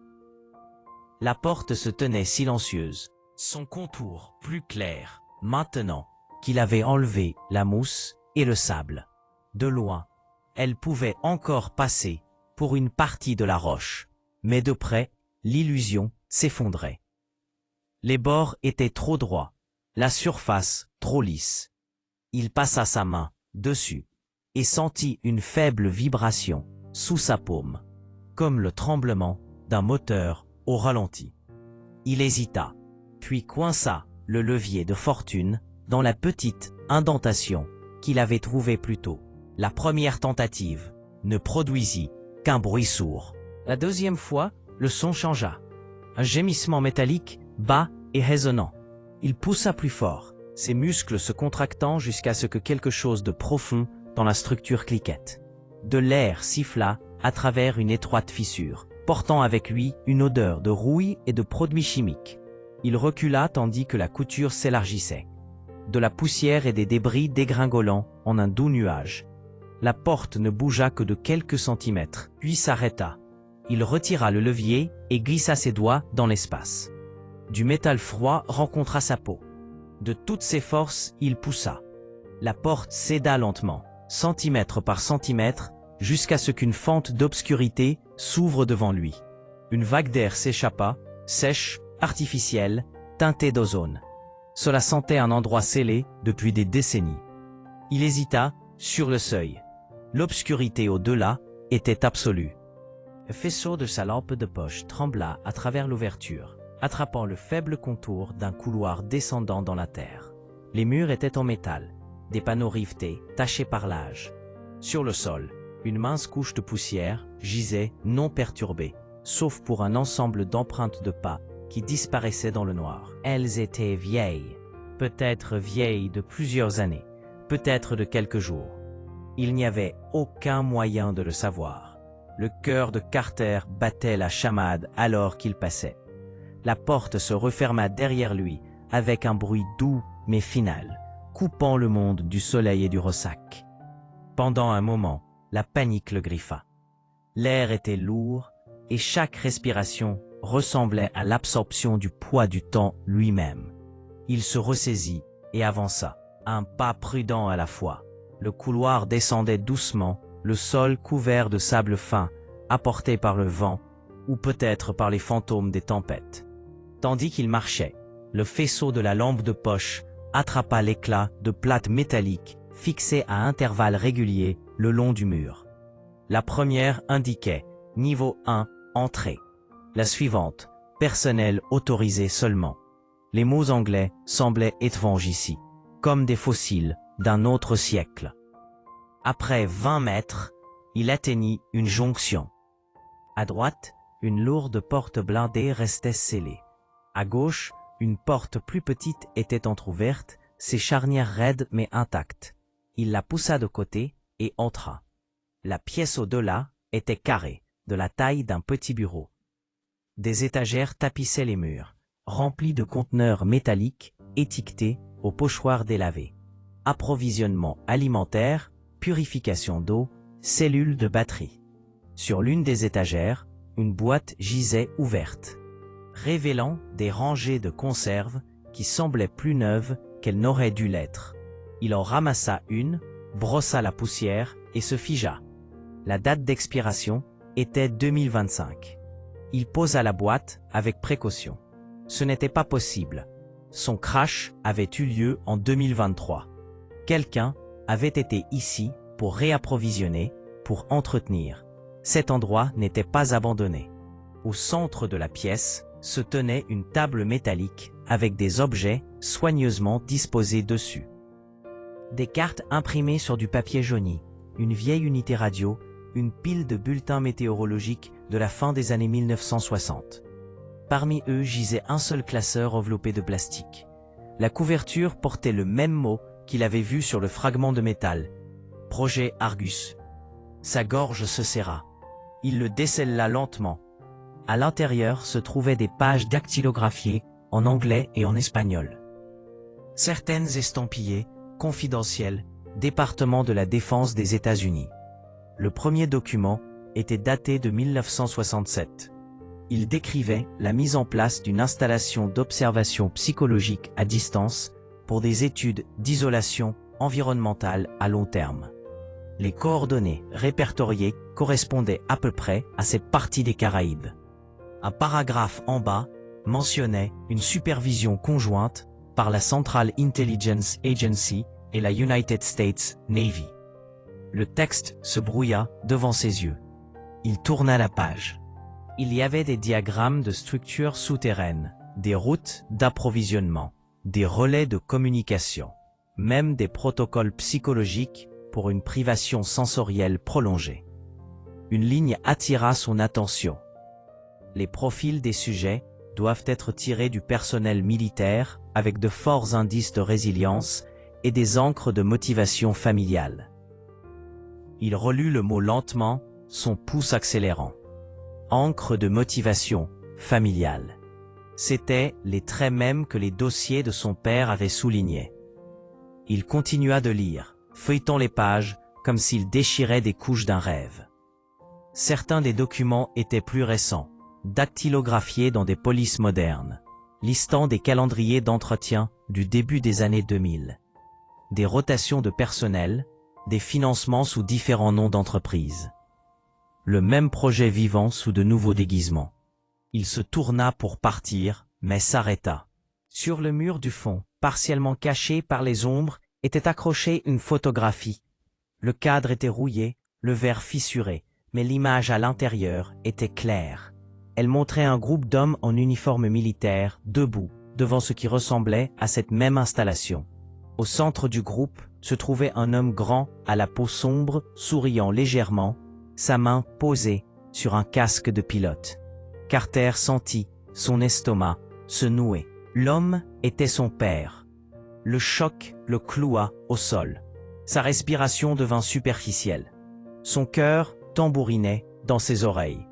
La porte se tenait silencieuse, son contour plus clair, maintenant qu'il avait enlevé la mousse et le sable. De loin, elle pouvait encore passer pour une partie de la roche, mais de près, l'illusion s'effondrait. Les bords étaient trop droits, la surface trop lisse. Il passa sa main dessus et sentit une faible vibration sous sa paume, comme le tremblement d'un moteur au ralenti. Il hésita, puis coinça le levier de fortune dans la petite indentation qu'il avait trouvée plus tôt. La première tentative ne produisit qu'un bruit sourd. La deuxième fois, le son changea. Un gémissement métallique, bas et résonnant. Il poussa plus fort, ses muscles se contractant jusqu'à ce que quelque chose de profond dans la structure cliquette. De l'air siffla à travers une étroite fissure, portant avec lui une odeur de rouille et de produits chimiques. Il recula tandis que la couture s'élargissait. De la poussière et des débris dégringolant en un doux nuage. La porte ne bougea que de quelques centimètres, puis s'arrêta. Il retira le levier et glissa ses doigts dans l'espace. Du métal froid rencontra sa peau. De toutes ses forces, il poussa. La porte céda lentement, centimètre par centimètre, jusqu'à ce qu'une fente d'obscurité s'ouvre devant lui. Une vague d'air s'échappa, sèche, artificielle, teintée d'ozone. Cela sentait un endroit scellé depuis des décennies. Il hésita, sur le seuil. L'obscurité au-delà était absolue. Le faisceau de sa lampe de poche trembla à travers l'ouverture, attrapant le faible contour d'un couloir descendant dans la terre. Les murs étaient en métal, des panneaux rivetés, tachés par l'âge. Sur le sol, une mince couche de poussière gisait non perturbée, sauf pour un ensemble d'empreintes de pas qui disparaissaient dans le noir. Elles étaient vieilles, peut-être vieilles de plusieurs années, peut-être de quelques jours. Il n'y avait aucun moyen de le savoir. Le cœur de Carter battait la chamade alors qu'il passait. La porte se referma derrière lui avec un bruit doux mais final, coupant le monde du soleil et du ressac. Pendant un moment, la panique le griffa. L'air était lourd et chaque respiration ressemblait à l'absorption du poids du temps lui-même. Il se ressaisit et avança, un pas prudent à la fois. Le couloir descendait doucement, le sol couvert de sable fin, apporté par le vent, ou peut-être par les fantômes des tempêtes. Tandis qu'il marchait, le faisceau de la lampe de poche attrapa l'éclat de plates métalliques fixées à intervalles réguliers le long du mur. La première indiquait « Niveau 1, entrée ». La suivante, « Personnel autorisé seulement ». Les mots anglais semblaient étranges ici, comme des fossiles d'un autre siècle. Après 20 mètres, il atteignit une jonction. À droite, une lourde porte blindée restait scellée. À gauche, une porte plus petite était entr'ouverte, ses charnières raides mais intactes. Il la poussa de côté et entra. La pièce au-delà était carrée, de la taille d'un petit bureau. Des étagères tapissaient les murs, remplis de conteneurs métalliques étiquetés au pochoir délavé. Approvisionnement alimentaire, purification d'eau, cellules de batterie. Sur l'une des étagères, une boîte gisait ouverte, révélant des rangées de conserves qui semblaient plus neuves qu'elles n'auraient dû l'être. Il en ramassa une, brossa la poussière et se figea. La date d'expiration était 2025. Il posa la boîte avec précaution. Ce n'était pas possible. Son crash avait eu lieu en 2023. Quelqu'un avait été ici pour réapprovisionner, pour entretenir. Cet endroit n'était pas abandonné. Au centre de la pièce se tenait une table métallique avec des objets soigneusement disposés dessus. Des cartes imprimées sur du papier jauni, une vieille unité radio, une pile de bulletins météorologiques de la fin des années 1960. Parmi eux gisait un seul classeur enveloppé de plastique. La couverture portait le même mot qu'il avait vu sur le fragment de métal. Projet Argus. Sa gorge se serra. Il le décella lentement. À l'intérieur se trouvaient des pages dactylographiées en anglais et en espagnol. Certaines estampillées, confidentielles, département de la défense des États-Unis. Le premier document était daté de 1967. Il décrivait la mise en place d'une installation d'observation psychologique à distance pour des études d'isolation environnementale à long terme. Les coordonnées répertoriées correspondaient à peu près à cette partie des Caraïbes. Un paragraphe en bas mentionnait une supervision conjointe par la Central Intelligence Agency et la United States Navy. Le texte se brouilla devant ses yeux. Il tourna la page. Il y avait des diagrammes de structures souterraines, des routes d'approvisionnement, des relais de communication, même des protocoles psychologiques pour une privation sensorielle prolongée. Une ligne attira son attention. Les profils des sujets doivent être tirés du personnel militaire avec de forts indices de résilience et des ancres de motivation familiale. Il relut le mot lentement, son pouce accélérant. Ancre de motivation familiale. C'étaient les traits mêmes que les dossiers de son père avaient soulignés. Il continua de lire, feuilletant les pages, comme s'il déchirait des couches d'un rêve. Certains des documents étaient plus récents, dactylographiés dans des polices modernes, listant des calendriers d'entretien du début des années 2000. Des rotations de personnel, des financements sous différents noms d'entreprises. Le même projet vivant sous de nouveaux déguisements. Il se tourna pour partir, mais s'arrêta. Sur le mur du fond, partiellement caché par les ombres, était accrochée une photographie. Le cadre était rouillé, le verre fissuré, mais l'image à l'intérieur était claire. Elle montrait un groupe d'hommes en uniforme militaire, debout, devant ce qui ressemblait à cette même installation. Au centre du groupe se trouvait un homme grand, à la peau sombre, souriant légèrement, sa main posée sur un casque de pilote. Carter sentit son estomac se nouer. L'homme était son père. Le choc le cloua au sol. Sa respiration devint superficielle. Son cœur tambourinait dans ses oreilles.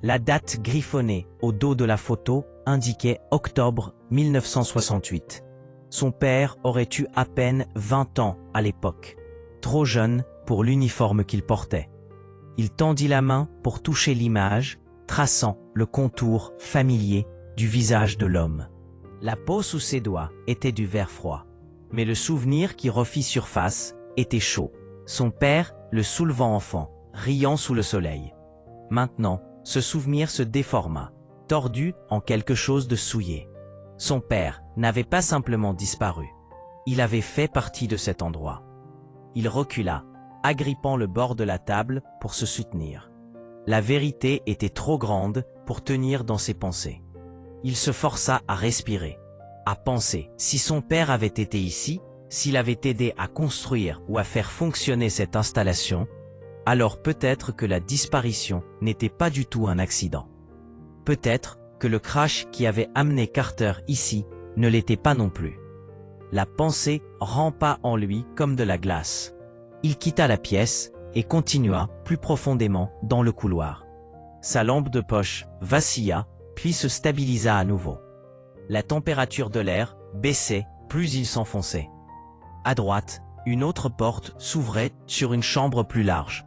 La date griffonnée au dos de la photo indiquait octobre 1968. Son père aurait eu à peine 20 ans à l'époque, trop jeune pour l'uniforme qu'il portait. Il tendit la main pour toucher l'image, traçant le contour familier du visage de l'homme. La peau sous ses doigts était du verre froid, mais le souvenir qui refit surface était chaud. Son père, le soulevant enfant, riant sous le soleil. Maintenant, ce souvenir se déforma, tordu en quelque chose de souillé. Son père n'avait pas simplement disparu. Il avait fait partie de cet endroit. Il recula, agrippant le bord de la table pour se soutenir. La vérité était trop grande pour tenir dans ses pensées. Il se força à respirer, à penser. Si son père avait été ici, s'il avait aidé à construire ou à faire fonctionner cette installation, alors peut-être que la disparition n'était pas du tout un accident. Peut-être que le crash qui avait amené Carter ici ne l'était pas non plus. La pensée rampa en lui comme de la glace. Il quitta la pièce et continua plus profondément dans le couloir. Sa lampe de poche vacilla, puis se stabilisa à nouveau. La température de l'air baissait, plus il s'enfonçait. À droite, une autre porte s'ouvrait sur une chambre plus large.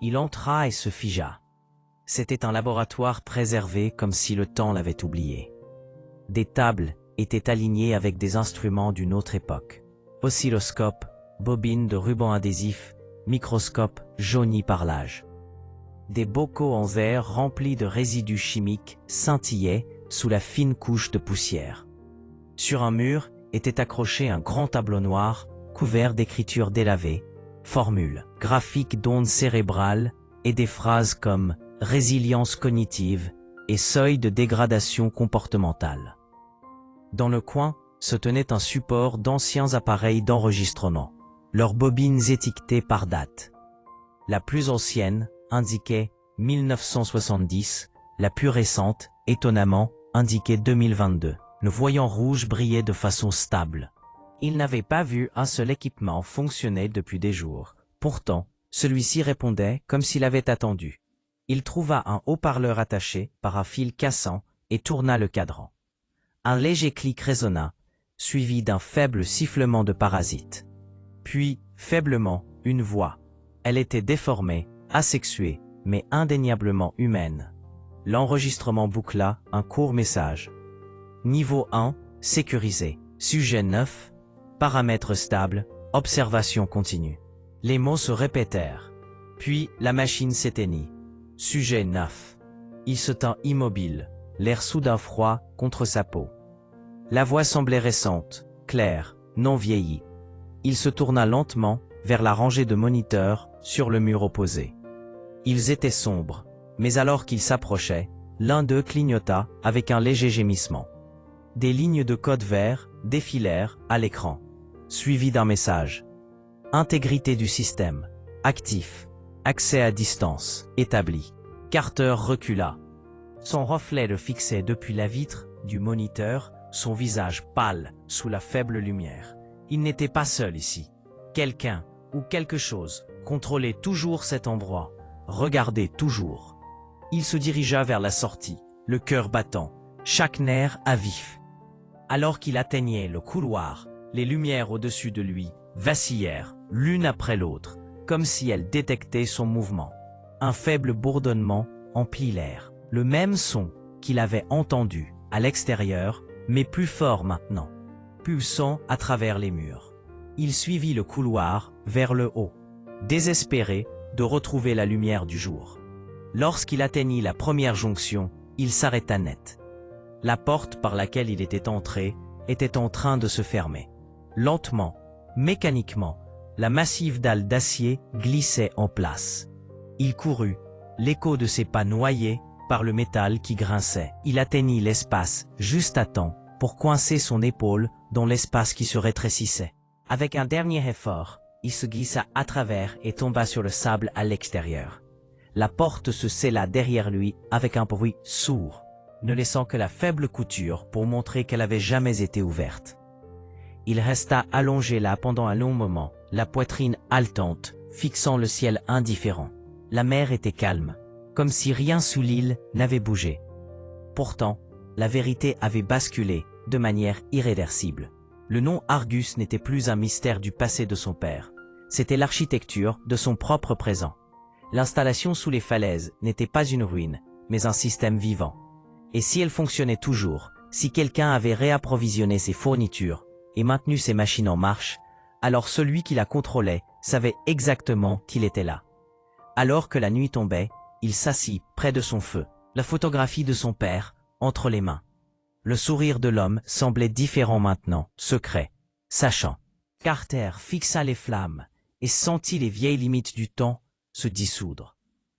Il entra et se figea. C'était un laboratoire préservé comme si le temps l'avait oublié. Des tables étaient alignées avec des instruments d'une autre époque. Oscilloscope, bobines de ruban adhésif, microscope jauni par l'âge. Des bocaux en verre remplis de résidus chimiques scintillaient sous la fine couche de poussière. Sur un mur était accroché un grand tableau noir couvert d'écritures délavées, formules, graphiques d'ondes cérébrales et des phrases comme « résilience cognitive » et « seuil de dégradation comportementale ». Dans le coin se tenait un support d'anciens appareils d'enregistrement, leurs bobines étiquetées par date. La plus ancienne indiquait 1970, la plus récente, étonnamment, indiquait 2022. Le voyant rouge brillait de façon stable. Il n'avait pas vu un seul équipement fonctionner depuis des jours. Pourtant, celui-ci répondait comme s'il avait attendu. Il trouva un haut-parleur attaché par un fil cassant et tourna le cadran. Un léger clic résonna, suivi d'un faible sifflement de parasite. Puis, faiblement, une voix. Elle était déformée, asexuée, mais indéniablement humaine. L'enregistrement boucla un court message. Niveau 1, sécurisé. Sujet 9, paramètres stables, observation continue. Les mots se répétèrent. Puis, la machine s'éteignit. Sujet 9. Il se tint immobile, l'air soudain froid contre sa peau. La voix semblait récente, claire, non vieillie. Il se tourna lentement vers la rangée de moniteurs sur le mur opposé. Ils étaient sombres, mais alors qu'il s'approchait, l'un d'eux clignota avec un léger gémissement. Des lignes de code vert défilèrent à l'écran, suivies d'un message. Intégrité du système. Actif. Accès à distance. Établi. Carter recula. Son reflet le fixait depuis la vitre du moniteur, son visage pâle sous la faible lumière. Il n'était pas seul ici. Quelqu'un ou quelque chose contrôlait toujours cet endroit, regardait toujours. Il se dirigea vers la sortie, le cœur battant, chaque nerf à vif. Alors qu'il atteignait le couloir, les lumières au-dessus de lui vacillèrent, l'une après l'autre, comme si elles détectaient son mouvement. Un faible bourdonnement emplit l'air, le même son qu'il avait entendu à l'extérieur, mais plus fort maintenant, pulsant à travers les murs. Il suivit le couloir vers le haut, désespéré de retrouver la lumière du jour. Lorsqu'il atteignit la première jonction, il s'arrêta net. La porte par laquelle il était entré était en train de se fermer. Lentement, mécaniquement, la massive dalle d'acier glissait en place. Il courut, l'écho de ses pas noyé par le métal qui grinçait. Il atteignit l'espace juste à temps pour coincer son épaule dans l'espace qui se rétrécissait. Avec un dernier effort, il se glissa à travers et tomba sur le sable à l'extérieur. La porte se scella derrière lui avec un bruit sourd, ne laissant que la faible couture pour montrer qu'elle avait jamais été ouverte. Il resta allongé là pendant un long moment, la poitrine haletante, fixant le ciel indifférent. La mer était calme, comme si rien sous l'île n'avait bougé. Pourtant, la vérité avait basculé de manière irréversible. Le nom Argus n'était plus un mystère du passé de son père, c'était l'architecture de son propre présent. L'installation sous les falaises n'était pas une ruine, mais un système vivant. Et si elle fonctionnait toujours, si quelqu'un avait réapprovisionné ses fournitures et maintenu ses machines en marche, alors celui qui la contrôlait savait exactement qu'il était là. Alors que la nuit tombait, il s'assit près de son feu, la photographie de son père entre les mains. Le sourire de l'homme semblait différent maintenant, secret, sachant. Carter fixa les flammes et sentit les vieilles limites du temps se dissoudre.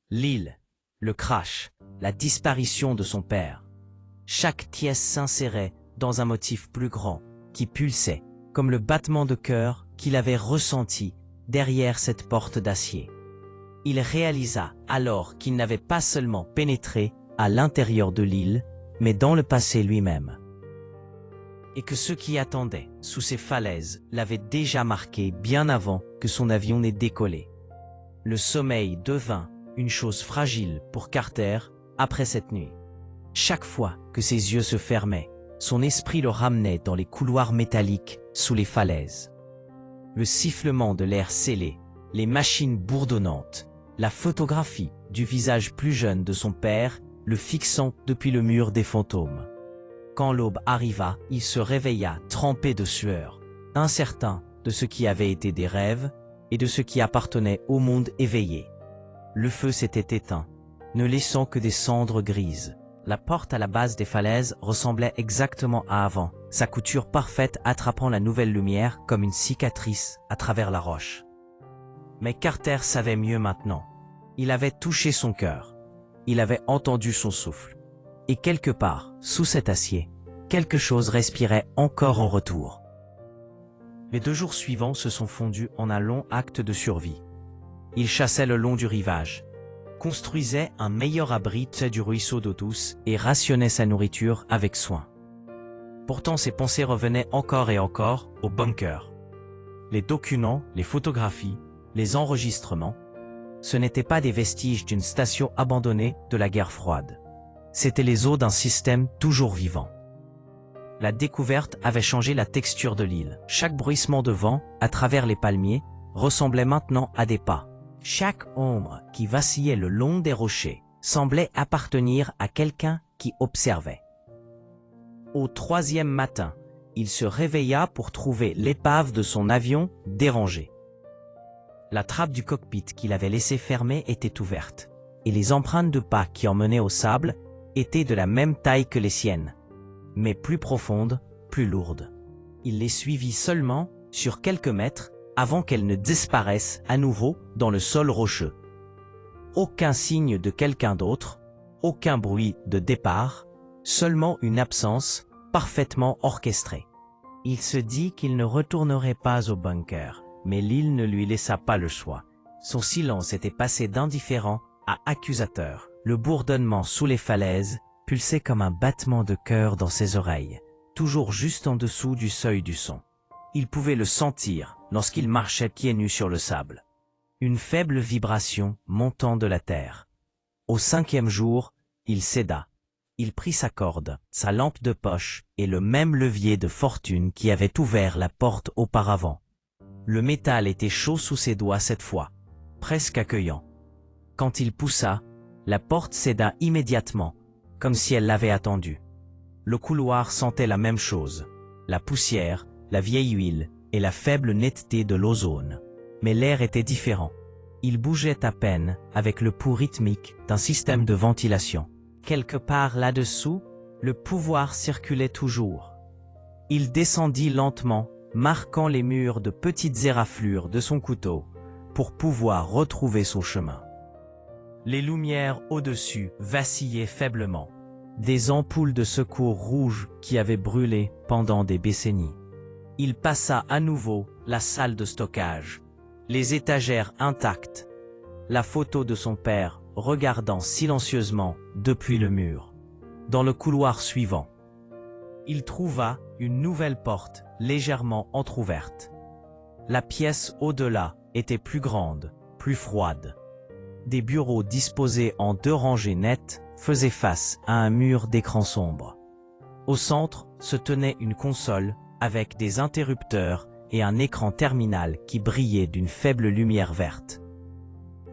L'île, le crash, la disparition de son père. Chaque pièce s'insérait dans un motif plus grand, qui pulsait, comme le battement de cœur qu'il avait ressenti derrière cette porte d'acier. Il réalisa alors qu'il n'avait pas seulement pénétré à l'intérieur de l'île, mais dans le passé lui-même. Et que ceux qui attendaient sous ces falaises l'avaient déjà marqué bien avant que son avion n'ait décollé. Le sommeil devint une chose fragile pour Carter après cette nuit. Chaque fois que ses yeux se fermaient, son esprit le ramenait dans les couloirs métalliques sous les falaises. Le sifflement de l'air scellé, les machines bourdonnantes, la photographie du visage plus jeune de son père le fixant depuis le mur des fantômes. Quand l'aube arriva, il se réveilla trempé de sueur, incertain de ce qui avait été des rêves et de ce qui appartenait au monde éveillé. Le feu s'était éteint, ne laissant que des cendres grises. La porte à la base des falaises ressemblait exactement à avant, sa couture parfaite attrapant la nouvelle lumière comme une cicatrice à travers la roche. Mais Carter savait mieux maintenant. Il avait touché son cœur. Il avait entendu son souffle. Et quelque part, sous cet acier, quelque chose respirait encore en retour. Les 2 jours suivants se sont fondus en un long acte de survie. Il chassait le long du rivage, construisait un meilleur abri près du ruisseau d'eau douce et rationnait sa nourriture avec soin. Pourtant ses pensées revenaient encore et encore au bunker. Les documents, les photographies, les enregistrements, ce n'étaient pas des vestiges d'une station abandonnée de la guerre froide. C'étaient les os d'un système toujours vivant. La découverte avait changé la texture de l'île. Chaque bruissement de vent, à travers les palmiers, ressemblait maintenant à des pas. Chaque ombre qui vacillait le long des rochers semblait appartenir à quelqu'un qui observait. Au 3e matin, il se réveilla pour trouver l'épave de son avion dérangée. La trappe du cockpit qu'il avait laissée fermée était ouverte, et les empreintes de pas qui emmenaient au sable étaient de la même taille que les siennes, mais plus profondes, plus lourdes. Il les suivit seulement sur quelques mètres avant qu'elles ne disparaissent à nouveau dans le sol rocheux. Aucun signe de quelqu'un d'autre, aucun bruit de départ, seulement une absence parfaitement orchestrée. Il se dit qu'il ne retournerait pas au bunker, mais l'île ne lui laissa pas le choix. Son silence était passé d'indifférent à accusateur. Le bourdonnement sous les falaises pulsait comme un battement de cœur dans ses oreilles. toujours juste en dessous du seuil du son. Il pouvait le sentir lorsqu'il marchait pieds nus sur le sable. Une faible vibration montant de la terre. Au 5e jour, il céda. Il prit sa corde, sa lampe de poche et le même levier de fortune qui avait ouvert la porte auparavant. Le métal était chaud sous ses doigts cette fois, presque accueillant. Quand il poussa, la porte céda immédiatement, comme si elle l'avait attendu. Le couloir sentait la même chose, la poussière, la vieille huile et la faible netteté de l'ozone. Mais l'air était différent. Il bougeait à peine avec le pouls rythmique d'un système de ventilation. Quelque part là-dessous, le pouvoir circulait toujours. Il descendit lentement, marquant les murs de petites éraflures de son couteau, pour pouvoir retrouver son chemin. Les lumières au-dessus vacillaient faiblement. Des ampoules de secours rouges qui avaient brûlé pendant des décennies. Il passa à nouveau la salle de stockage. Les étagères intactes. La photo de son père regardant silencieusement depuis le mur. Dans le couloir suivant, il trouva une nouvelle porte légèrement entr'ouverte. La pièce au-delà était plus grande, plus froide. Des bureaux disposés en 2 rangées nettes faisaient face à un mur d'écran sombre. Au centre se tenait une console avec des interrupteurs et un écran terminal qui brillait d'une faible lumière verte.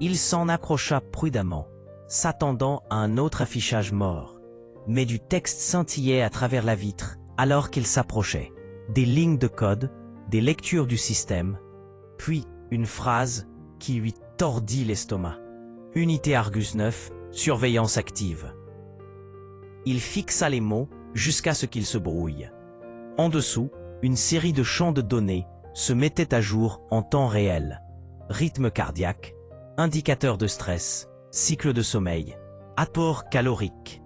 Il s'en approcha prudemment, s'attendant à un autre affichage mort, mais du texte scintillait à travers la vitre alors qu'il s'approchait. Des lignes de code, des lectures du système, puis une phrase qui lui tordit l'estomac. Unité Argus 9, surveillance active. Il fixa les mots jusqu'à ce qu'ils se brouillent. En dessous, une série de champs de données se mettait à jour en temps réel. Rythme cardiaque, indicateur de stress, cycle de sommeil, apport calorique.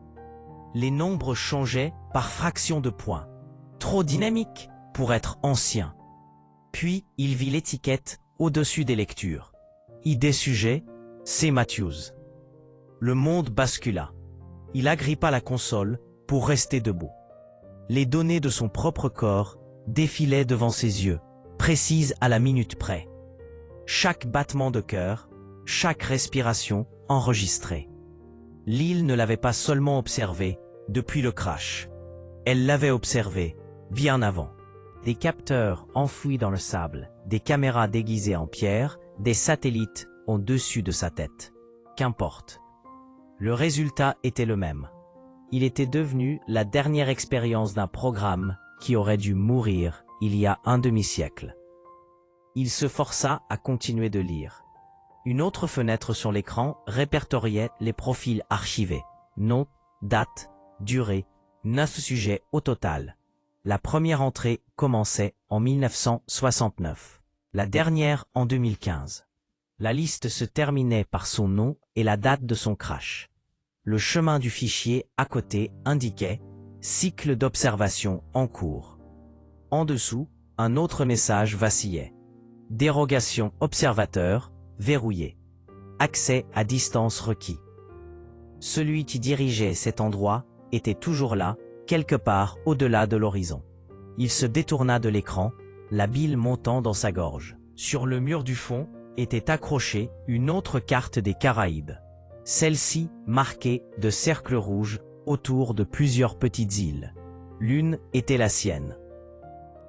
Les nombres changeaient par fraction de points. Trop dynamique pour être ancien. Puis il vit l'étiquette au-dessus des lectures. Idée sujet, C. Matthews. Le monde bascula. Il agrippa la console pour rester debout. Les données de son propre corps défilaient devant ses yeux, précises à la minute près. Chaque battement de cœur, chaque respiration enregistrée. L'île ne l'avait pas seulement observé depuis le crash. Elle l'avait observé bien avant. Des capteurs enfouis dans le sable, des caméras déguisées en pierre, des satellites au-dessus de sa tête. Qu'importe. Le résultat était le même. Il était devenu la dernière expérience d'un programme qui aurait dû mourir il y a un demi-siècle. Il se força à continuer de lire. Une autre fenêtre sur l'écran répertoriait les profils archivés. Nom, date, durée, 9 sujets au total. La première entrée commençait en 1969. La dernière en 2015. La liste se terminait par son nom et la date de son crash. Le chemin du fichier à côté indiquait « Cycle d'observation en cours ». En dessous, un autre message vacillait. « Dérogation observateur, verrouillé. Accès à distance requis ». Celui qui dirigeait cet endroit était toujours là, quelque part au-delà de l'horizon. Il se détourna de l'écran, la bile montant dans sa gorge. Sur le mur du fond était accrochée une autre carte des Caraïbes. Celle-ci marquée de cercles rouges autour de plusieurs petites îles. L'une était la sienne.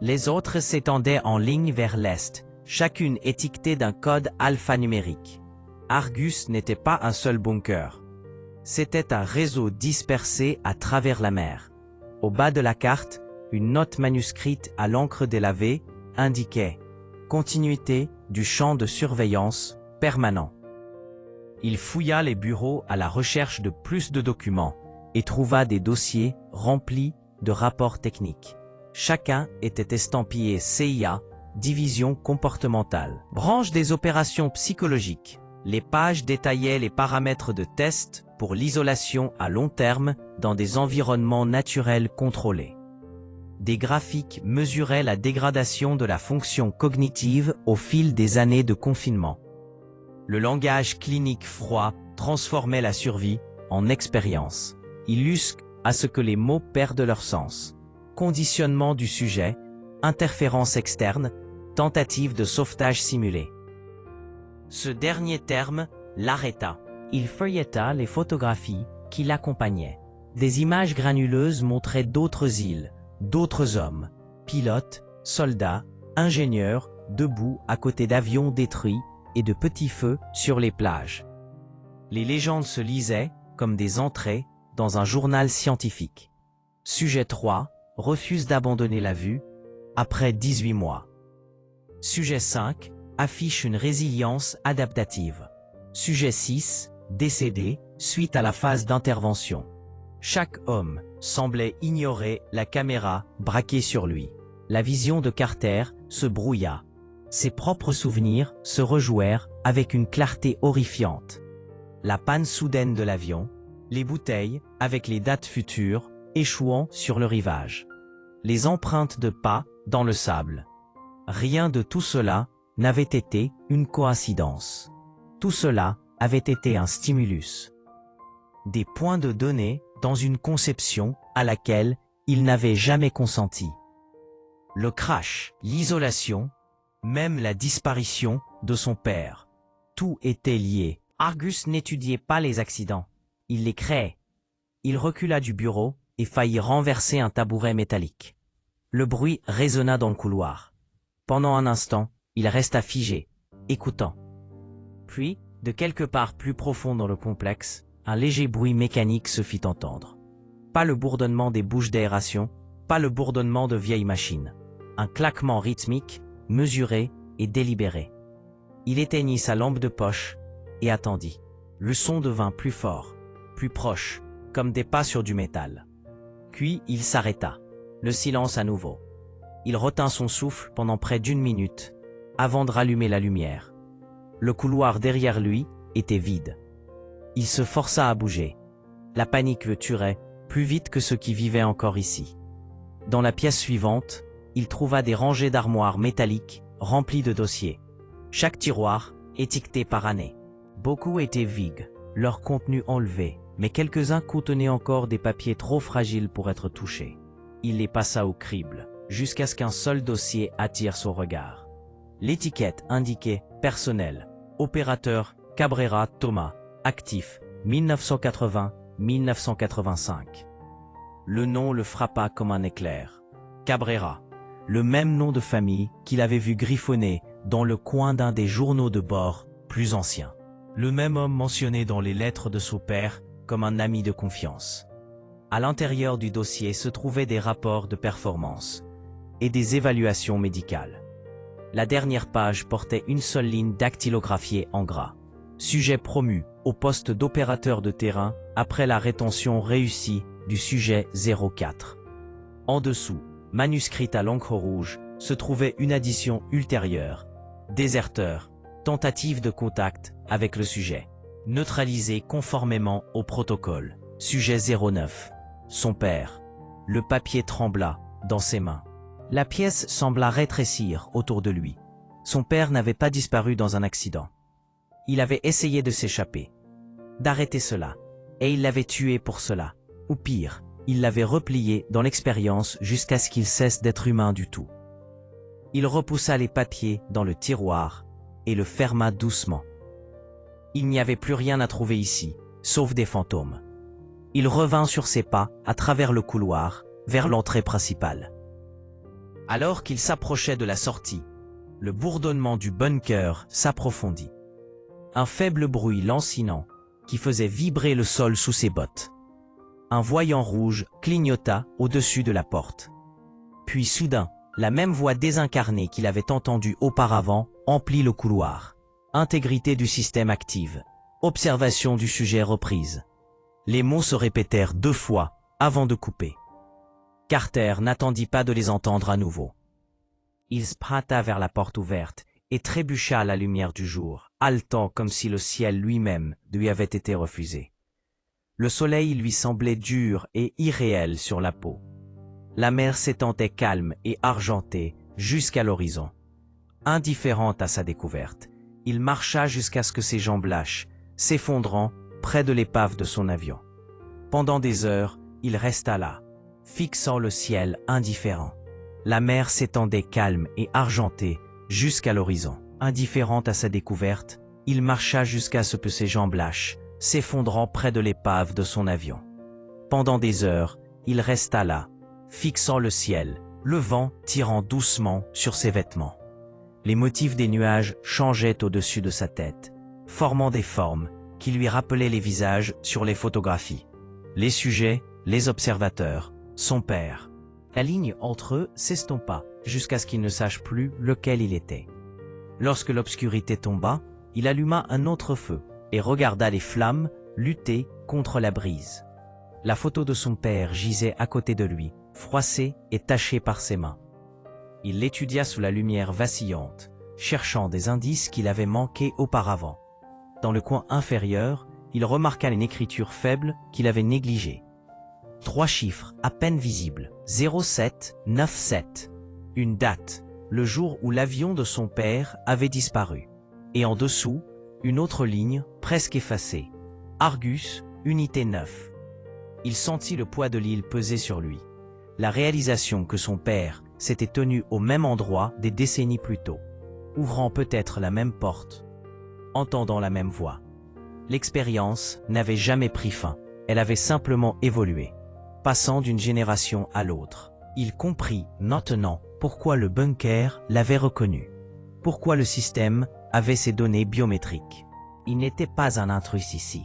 Les autres s'étendaient en ligne vers l'est, chacune étiquetée d'un code alphanumérique. Argus n'était pas un seul bunker. C'était un réseau dispersé à travers la mer. Au bas de la carte, une note manuscrite à l'encre délavée indiquait « Continuité du champ de surveillance permanent ». Il fouilla les bureaux à la recherche de plus de documents et trouva des dossiers remplis de rapports techniques. Chacun était estampillé CIA, division comportementale, branche des opérations psychologiques. Les pages détaillaient les paramètres de test pour l'isolation à long terme dans des environnements naturels contrôlés. Des graphiques mesuraient la dégradation de la fonction cognitive au fil des années de confinement. Le langage clinique froid transformait la survie en expérience. Illustre à ce que les mots perdent leur sens. conditionnement du sujet, interférence externe, tentative de sauvetage simulée. Ce dernier terme l'arrêta. Il feuilleta les photographies qui l'accompagnaient. Des images granuleuses montraient d'autres îles, d'autres hommes, pilotes, soldats, ingénieurs, debout à côté d'avions détruits et de petits feux sur les plages. Les légendes se lisaient, comme des entrées, dans un journal scientifique. Sujet 3, refuse d'abandonner la vue, après 18 mois. Sujet 5, affiche une résilience adaptative. Sujet 6, décédé, suite à la phase d'intervention. Chaque homme semblait ignorer la caméra braquée sur lui. La vision de Carter se brouilla. Ses propres souvenirs se rejouèrent avec une clarté horrifiante. La panne soudaine de l'avion, les bouteilles, avec les dates futures, échouant sur le rivage. Les empreintes de pas dans le sable. Rien de tout cela n'avait été une coïncidence. Tout cela avait été un stimulus. Des points de données dans une conception à laquelle il n'avait jamais consenti. Le crash, l'isolation, même la disparition de son père. Tout était lié. Argus n'étudiait pas les accidents, il les créait. Il recula du bureau et faillit renverser un tabouret métallique. Le bruit résonna dans le couloir. Pendant un instant, il resta figé, écoutant. Puis, de quelque part plus profond dans le complexe, un léger bruit mécanique se fit entendre. Pas le bourdonnement des bouches d'aération, pas le bourdonnement de vieilles machines. Un claquement rythmique, mesuré et délibéré. Il éteignit sa lampe de poche et attendit. Le son devint plus fort, plus proche, comme des pas sur du métal. Puis il s'arrêta. Le silence à nouveau. Il retint son souffle pendant près d'1 minute, avant de rallumer la lumière. Le couloir derrière lui était vide. Il se força à bouger. La panique le tuerait, plus vite que ceux qui vivaient encore ici. Dans la pièce suivante, il trouva des rangées d'armoires métalliques remplies de dossiers. Chaque tiroir, étiqueté par année. Beaucoup étaient vides, leur contenu enlevé, mais quelques-uns contenaient encore des papiers trop fragiles pour être touchés. Il les passa au crible, jusqu'à ce qu'un seul dossier attire son regard. L'étiquette indiquait « Personnel, opérateur Cabrera Thomas, actif, 1980-1985 ». Le nom le frappa comme un éclair. Cabrera, le même nom de famille qu'il avait vu griffonner dans le coin d'un des journaux de bord plus anciens. Le même homme mentionné dans les lettres de son père comme un ami de confiance. À l'intérieur du dossier se trouvaient des rapports de performance et des évaluations médicales. La dernière page portait une seule ligne dactylographiée en gras. Sujet promu au poste d'opérateur de terrain après la rétention réussie du sujet 04. En dessous, manuscrite à l'encre rouge, se trouvait une addition ultérieure. Déserteur, tentative de contact avec le sujet. Neutralisé conformément au protocole. Sujet 09. Son père. Le papier trembla dans ses mains. La pièce sembla rétrécir autour de lui. Son père n'avait pas disparu dans un accident. Il avait essayé de s'échapper, d'arrêter cela, et il l'avait tué pour cela. Ou pire, il l'avait replié dans l'expérience jusqu'à ce qu'il cesse d'être humain du tout. Il repoussa les papiers dans le tiroir et le ferma doucement. Il n'y avait plus rien à trouver ici, sauf des fantômes. Il revint sur ses pas à travers le couloir, vers l'entrée principale. Alors qu'il s'approchait de la sortie, le bourdonnement du bunker s'approfondit. Un faible bruit lancinant qui faisait vibrer le sol sous ses bottes. Un voyant rouge clignota au-dessus de la porte. Puis soudain, la même voix désincarnée qu'il avait entendue auparavant emplit le couloir. Intégrité du système active. Observation du sujet reprise. Les mots se répétèrent 2 fois avant de couper. Carter n'attendit pas de les entendre à nouveau. Il sprinta vers la porte ouverte et trébucha à la lumière du jour, haletant comme si le ciel lui-même lui avait été refusé. Le soleil lui semblait dur et irréel sur la peau. La mer s'étendait calme et argentée jusqu'à l'horizon. Indifférent à sa découverte, il marcha jusqu'à ce que ses jambes lâchent, s'effondrant près de l'épave de son avion. Pendant des heures, il resta là, fixant le ciel indifférent. La mer s'étendait calme et argentée jusqu'à l'horizon. Indifférent à sa découverte, il marcha jusqu'à ce que ses jambes lâchent, s'effondrant près de l'épave de son avion. Pendant des heures, il resta là, fixant le ciel, le vent tirant doucement sur ses vêtements. Les motifs des nuages changeaient au-dessus de sa tête, formant des formes qui lui rappelaient les visages sur les photographies. Les sujets, les observateurs, son père. La ligne entre eux s'estompa jusqu'à ce qu'il ne sache plus lequel il était. Lorsque l'obscurité tomba, il alluma un autre feu et regarda les flammes lutter contre la brise. La photo de son père gisait à côté de lui, froissée et tachée par ses mains. Il l'étudia sous la lumière vacillante, cherchant des indices qu'il avait manqués auparavant. Dans le coin inférieur, il remarqua une écriture faible qu'il avait négligée. 3 chiffres à peine visibles, 0797. Une date, le jour où l'avion de son père avait disparu. Et en dessous, une autre ligne, presque effacée. Argus, unité 9. Il sentit le poids de l'île peser sur lui. La réalisation que son père s'était tenu au même endroit des décennies plus tôt, ouvrant peut-être la même porte, entendant la même voix. L'expérience n'avait jamais pris fin, elle avait simplement évolué, passant d'une génération à l'autre. Il comprit maintenant pourquoi le bunker l'avait reconnu, pourquoi le système avait ses données biométriques. Il n'était pas un intrus ici.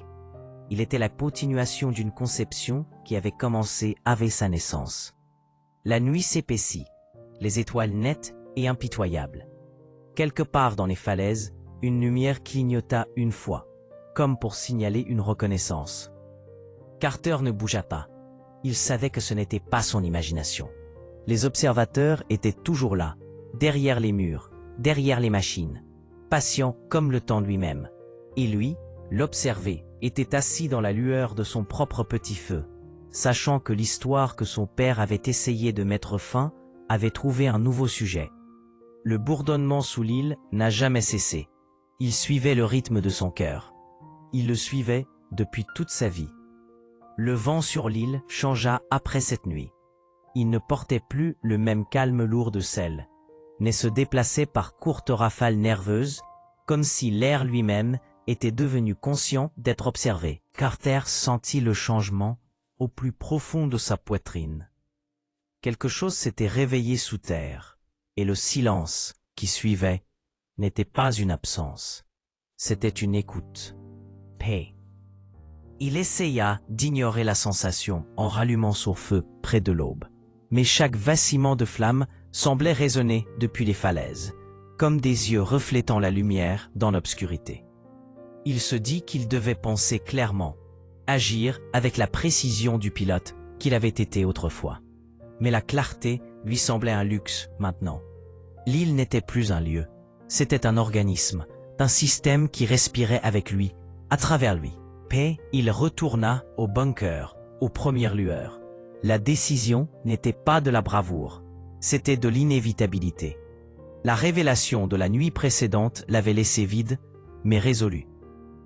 Il était la continuation d'une conception qui avait commencé avec sa naissance. La nuit s'épaissit, les étoiles nettes et impitoyables. Quelque part dans les falaises, une lumière clignota une fois, comme pour signaler une reconnaissance. Carter ne bougea pas. Il savait que ce n'était pas son imagination. Les observateurs étaient toujours là, derrière les murs, derrière les machines, patients comme le temps lui-même. Et lui, l'observé, était assis dans la lueur de son propre petit feu, sachant que l'histoire que son père avait essayé de mettre fin avait trouvé un nouveau sujet. Le bourdonnement sous l'île n'a jamais cessé. Il suivait le rythme de son cœur. Il le suivait depuis toute sa vie. Le vent sur l'île changea après cette nuit. Il ne portait plus le même calme lourd de sel, mais se déplaçait par courtes rafales nerveuses, comme si l'air lui-même était devenu conscient d'être observé. Carter sentit le changement au plus profond de sa poitrine. Quelque chose s'était réveillé sous terre, et le silence qui suivait n'était pas une absence, c'était une écoute. Paix. Il essaya d'ignorer la sensation en rallumant son feu près de l'aube, mais chaque vacillement de flamme semblait résonner depuis les falaises, comme des yeux reflétant la lumière dans l'obscurité. Il se dit qu'il devait penser clairement, agir avec la précision du pilote qu'il avait été autrefois. Mais la clarté lui semblait un luxe maintenant. L'île n'était plus un lieu, c'était un organisme, un système qui respirait avec lui, à travers lui. Puis il retourna au bunker, aux premières lueurs. La décision n'était pas de la bravoure, c'était de l'inévitabilité. La révélation de la nuit précédente l'avait laissé vide, mais résolu.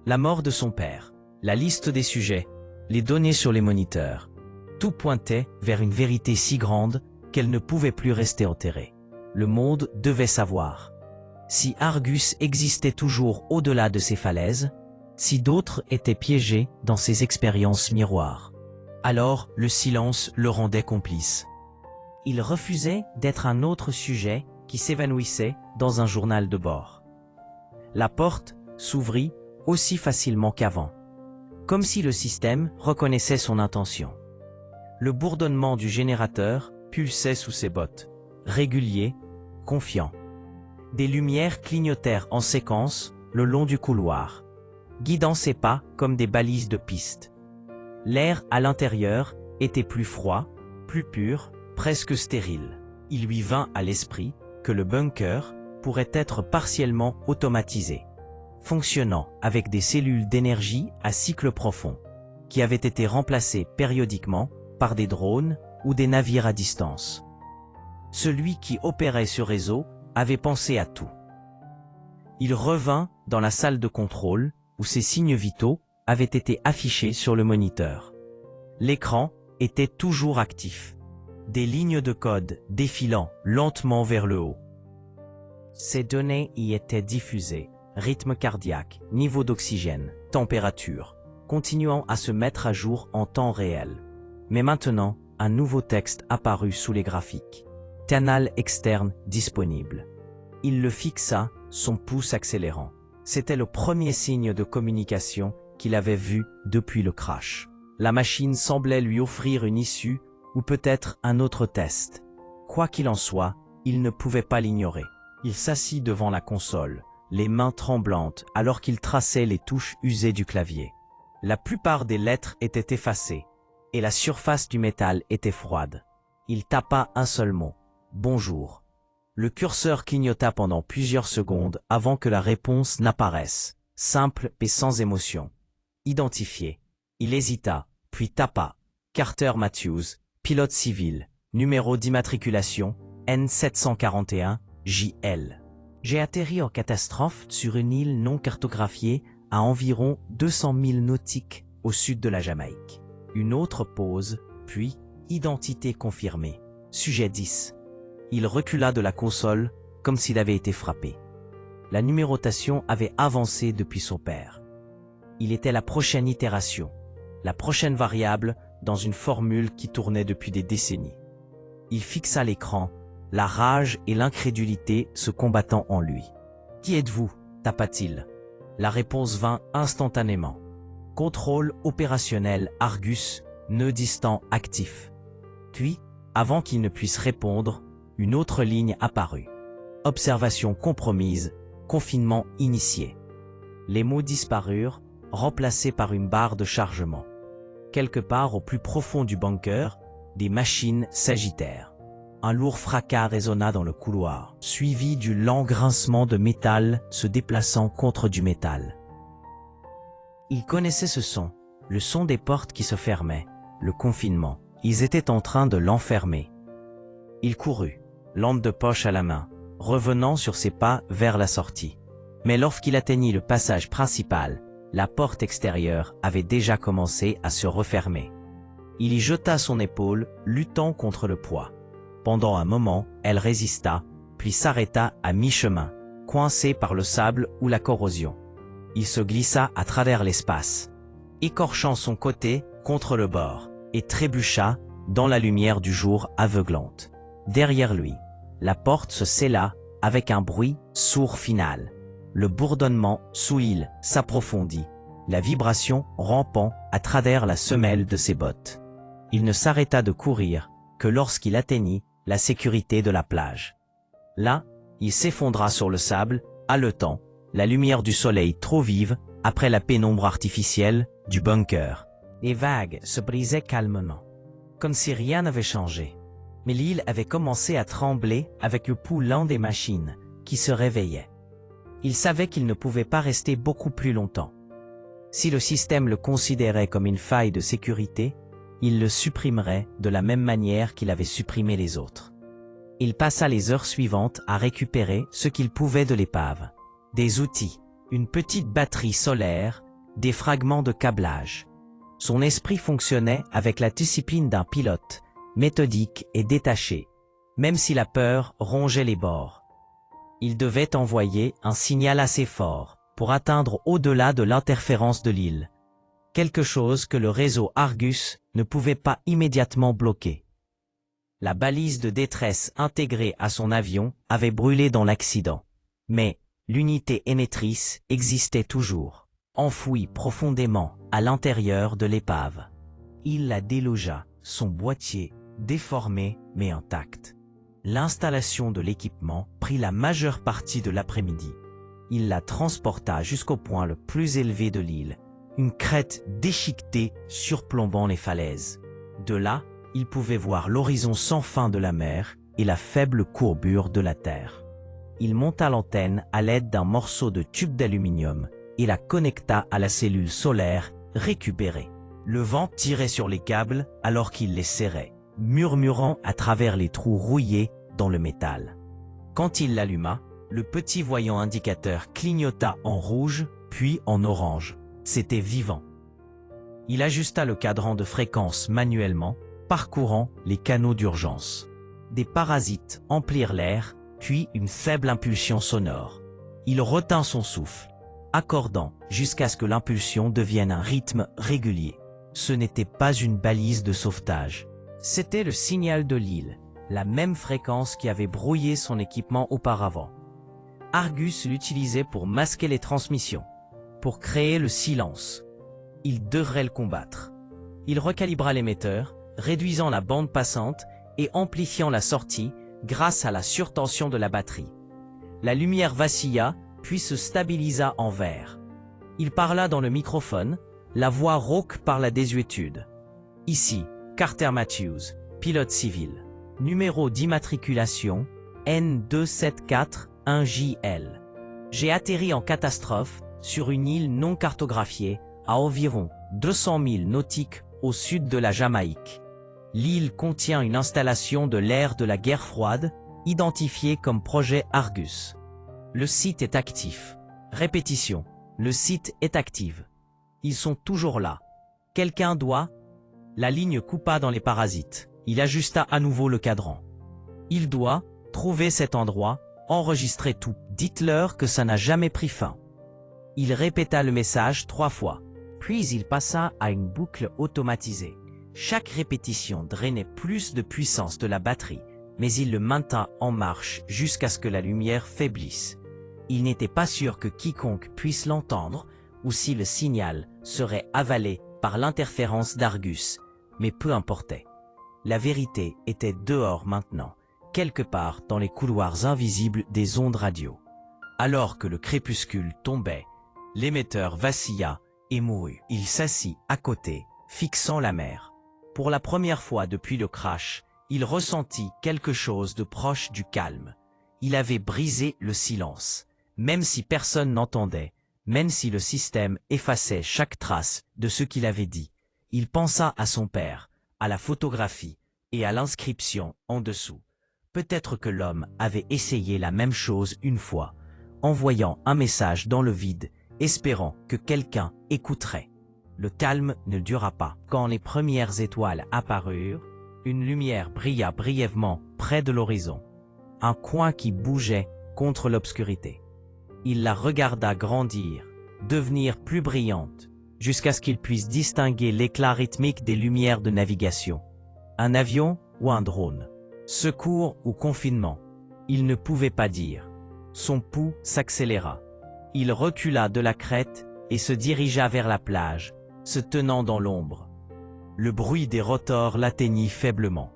La mort de son père, la liste des sujets, les données sur les moniteurs, tout pointait vers une vérité si grande qu'elle ne pouvait plus rester enterrée. Le monde devait savoir. Si Argus existait toujours au-delà de ces falaises, si d'autres étaient piégés dans ces expériences miroirs, alors le silence le rendait complice. Il refusait d'être un autre sujet qui s'évanouissait dans un journal de bord. La porte s'ouvrit aussi facilement qu'avant, comme si le système reconnaissait son intention. Le bourdonnement du générateur pulsait sous ses bottes, régulier, confiant. Des lumières clignotèrent en séquence le long du couloir, guidant ses pas comme des balises de piste. L'air à l'intérieur était plus froid, plus pur, presque stérile. Il lui vint à l'esprit que le bunker pourrait être partiellement automatisé, fonctionnant avec des cellules d'énergie à cycle profond, qui avaient été remplacées périodiquement par des drones ou des navires à distance. Celui qui opérait ce réseau avait pensé à tout. Il revint dans la salle de contrôle où ses signes vitaux avaient été affichés sur le moniteur. L'écran était toujours actif, des lignes de code défilant lentement vers le haut. Ces données y étaient diffusées, rythme cardiaque, niveau d'oxygène, température, continuant à se mettre à jour en temps réel. Mais maintenant, un nouveau texte apparut sous les graphiques. Canal externe disponible. Il le fixa, son pouce accélérant. C'était le premier signe de communication qu'il avait vu depuis le crash. La machine semblait lui offrir une issue ou peut-être un autre test. Quoi qu'il en soit, il ne pouvait pas l'ignorer. Il s'assit devant la console, les mains tremblantes alors qu'il traçait les touches usées du clavier. La plupart des lettres étaient effacées et la surface du métal était froide. Il tapa un seul mot. Bonjour. Le curseur clignota pendant plusieurs secondes avant que la réponse n'apparaisse, simple et sans émotion. Identifié. Il hésita, puis tapa. Carter Matthews, pilote civil, numéro d'immatriculation N741 JL. J'ai atterri en catastrophe sur une île non cartographiée à environ 200 000 nautiques au sud de la Jamaïque. Une autre pause, puis identité confirmée. Sujet 10. Il recula de la console comme s'il avait été frappé. La numérotation avait avancé depuis son père. Il était la prochaine itération, la prochaine variable dans une formule qui tournait depuis des décennies. Il fixa l'écran, la rage et l'incrédulité se combattant en lui. « Qui êtes-vous » tapa-t-il. La réponse vint instantanément. « Contrôle opérationnel Argus, nœud distant actif. » Puis, avant qu'il ne puisse répondre, une autre ligne apparut. « Observation compromise, confinement initié. » Les mots disparurent, remplacés par une barre de chargement. Quelque part au plus profond du bunker, des machines s'agitèrent. Un lourd fracas résonna dans le couloir, suivi du lent grincement de métal se déplaçant contre du métal. Il connaissait ce son, le son des portes qui se fermaient, le confinement. Ils étaient en train de l'enfermer. Il courut, lampe de poche à la main, revenant sur ses pas vers la sortie. Mais lorsqu'il atteignit le passage principal, la porte extérieure avait déjà commencé à se refermer. Il y jeta son épaule, luttant contre le poids. Pendant un moment, elle résista, puis s'arrêta à mi-chemin, coincée par le sable ou la corrosion. Il se glissa à travers l'espace, écorchant son côté contre le bord, et trébucha dans la lumière du jour aveuglante. Derrière lui, la porte se scella avec un bruit sourd final. Le bourdonnement sous l'île s'approfondit, la vibration rampant à travers la semelle de ses bottes. Il ne s'arrêta de courir que lorsqu'il atteignit la sécurité de la plage. Là, il s'effondra sur le sable, haletant, la lumière du soleil trop vive après la pénombre artificielle du bunker. Les vagues se brisaient calmement, comme si rien n'avait changé. Mais l'île avait commencé à trembler avec le pouls lent des machines, qui se réveillaient. Il savait qu'il ne pouvait pas rester beaucoup plus longtemps. Si le système le considérait comme une faille de sécurité, il le supprimerait de la même manière qu'il avait supprimé les autres. Il passa les heures suivantes à récupérer ce qu'il pouvait de l'épave. Des outils, une petite batterie solaire, des fragments de câblage. Son esprit fonctionnait avec la discipline d'un pilote, méthodique et détaché, même si la peur rongeait les bords. Il devait envoyer un signal assez fort pour atteindre au-delà de l'interférence de l'île. Quelque chose que le réseau Argus ne pouvait pas immédiatement bloquer. La balise de détresse intégrée à son avion avait brûlé dans l'accident. Mais l'unité émettrice existait toujours, enfouie profondément à l'intérieur de l'épave. Il la délogea, son boîtier, déformé mais intact. L'installation de l'équipement prit la majeure partie de l'après-midi. Il la transporta jusqu'au point le plus élevé de l'île, une crête déchiquetée surplombant les falaises. De là, il pouvait voir l'horizon sans fin de la mer et la faible courbure de la terre. Il monta l'antenne à l'aide d'un morceau de tube d'aluminium et la connecta à la cellule solaire récupérée. Le vent tirait sur les câbles alors qu'il les serrait, murmurant à travers les trous rouillés dans le métal. Quand il l'alluma, le petit voyant indicateur clignota en rouge, puis en orange. C'était vivant. Il ajusta le cadran de fréquence manuellement, parcourant les canaux d'urgence. Des parasites emplirent l'air, puis une faible impulsion sonore. Il retint son souffle, accordant jusqu'à ce que l'impulsion devienne un rythme régulier. Ce n'était pas une balise de sauvetage. C'était le signal de l'île, la même fréquence qui avait brouillé son équipement auparavant. Argus l'utilisait pour masquer les transmissions, pour créer le silence. Il devrait le combattre. Il recalibra l'émetteur, réduisant la bande passante et amplifiant la sortie grâce à la surtension de la batterie. La lumière vacilla, puis se stabilisa en vert. Il parla dans le microphone, la voix rauque par la désuétude. « Ici, Carter Matthews, pilote civil. Numéro d'immatriculation N2741JL. J'ai atterri en catastrophe sur une île non cartographiée à environ 200 000 nautiques au sud de la Jamaïque. L'île contient une installation de l'ère de la guerre froide, identifiée comme projet Argus. Le site est actif. Répétition, le site est actif. Ils sont toujours là. Quelqu'un doit... » La ligne coupa dans les parasites. Il ajusta à nouveau le cadran. « Il doit trouver cet endroit, enregistrer tout. Dites-leur que ça n'a jamais pris fin. » Il répéta le message 3 fois. Puis il passa à une boucle automatisée. Chaque répétition drainait plus de puissance de la batterie, mais il le maintint en marche jusqu'à ce que la lumière faiblisse. Il n'était pas sûr que quiconque puisse l'entendre ou si le signal serait avalé par l'interférence d'Argus, mais peu importait. La vérité était dehors maintenant, quelque part dans les couloirs invisibles des ondes radio. Alors que le crépuscule tombait, l'émetteur vacilla et mourut. Il s'assit à côté, fixant la mer. Pour la première fois depuis le crash, il ressentit quelque chose de proche du calme. Il avait brisé le silence, même si personne n'entendait, même si le système effaçait chaque trace de ce qu'il avait dit. Il pensa à son père, à la photographie et à l'inscription en dessous. Peut-être que l'homme avait essayé la même chose une fois, envoyant un message dans le vide, espérant que quelqu'un écouterait. Le calme ne dura pas. Quand les premières étoiles apparurent, une lumière brilla brièvement près de l'horizon. Un coin qui bougeait contre l'obscurité. Il la regarda grandir, devenir plus brillante, jusqu'à ce qu'il puisse distinguer l'éclat rythmique des lumières de navigation. Un avion ou un drone? Secours ou confinement? Il ne pouvait pas dire. Son pouls s'accéléra. Il recula de la crête et se dirigea vers la plage, se tenant dans l'ombre. Le bruit des rotors l'atteignit faiblement.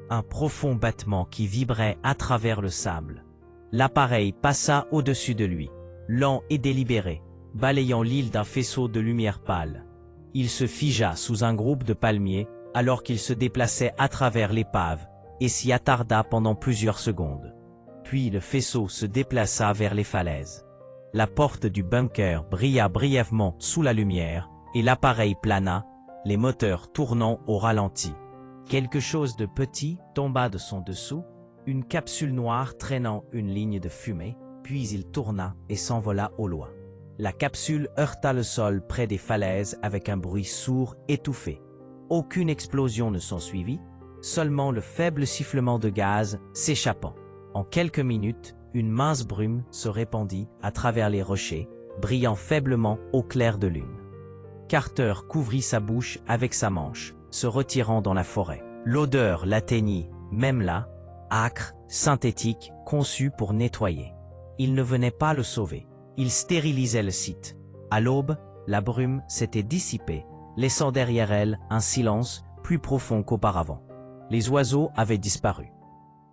Un profond battement qui vibrait à travers le sable. L'appareil passa au-dessus de lui, lent et délibéré, balayant l'île d'un faisceau de lumière pâle. Il se figea sous un groupe de palmiers alors qu'il se déplaçait à travers l'épave et s'y attarda pendant plusieurs secondes. Puis le faisceau se déplaça vers les falaises. La porte du bunker brilla brièvement sous la lumière et l'appareil plana, les moteurs tournant au ralenti. Quelque chose de petit tomba de son dessous, une capsule noire traînant une ligne de fumée, puis il tourna et s'envola au loin. La capsule heurta le sol près des falaises avec un bruit sourd étouffé. Aucune explosion ne s'ensuivit, seulement le faible sifflement de gaz s'échappant. En quelques minutes, une mince brume se répandit à travers les rochers, brillant faiblement au clair de lune. Carter couvrit sa bouche avec sa manche, se retirant dans la forêt. L'odeur l'atteignit, même là, âcre, synthétique, conçue pour nettoyer. Il ne venait pas le sauver. Il stérilisait le site. À l'aube, la brume s'était dissipée, laissant derrière elle un silence plus profond qu'auparavant. Les oiseaux avaient disparu.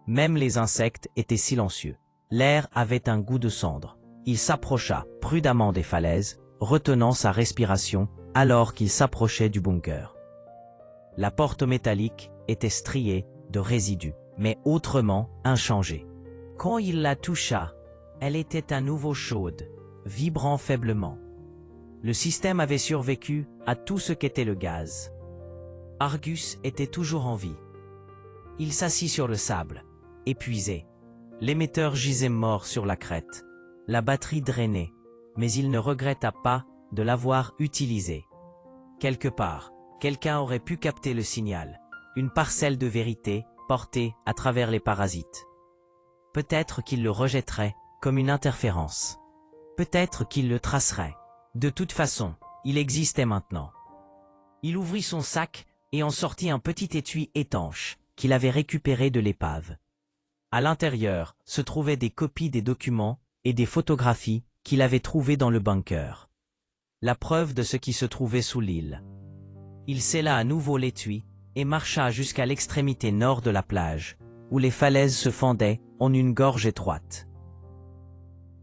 Même les insectes étaient silencieux. L'air avait un goût de cendre. Il s'approcha prudemment des falaises, retenant sa respiration alors qu'il s'approchait du bunker. La porte métallique était striée de résidus, mais autrement inchangée. Quand il la toucha, elle était à nouveau chaude, vibrant faiblement. Le système avait survécu à tout ce qu'était le gaz. Argus était toujours en vie. Il s'assit sur le sable, épuisé. L'émetteur gisait mort sur la crête. La batterie drainait, mais il ne regretta pas de l'avoir utilisée. Quelque part, quelqu'un aurait pu capter le signal. une parcelle de vérité, portée à travers les parasites. Peut-être qu'il le rejetterait, comme une interférence. Peut-être qu'il le tracerait. De toute façon, il existait maintenant. Il ouvrit son sac et en sortit un petit étui étanche, qu'il avait récupéré de l'épave. À l'intérieur se trouvaient des copies des documents et des photographies qu'il avait trouvées dans le bunker. La preuve de ce qui se trouvait sous l'île. Il scella à nouveau l'étui et marcha jusqu'à l'extrémité nord de la plage, où les falaises se fendaient en une gorge étroite.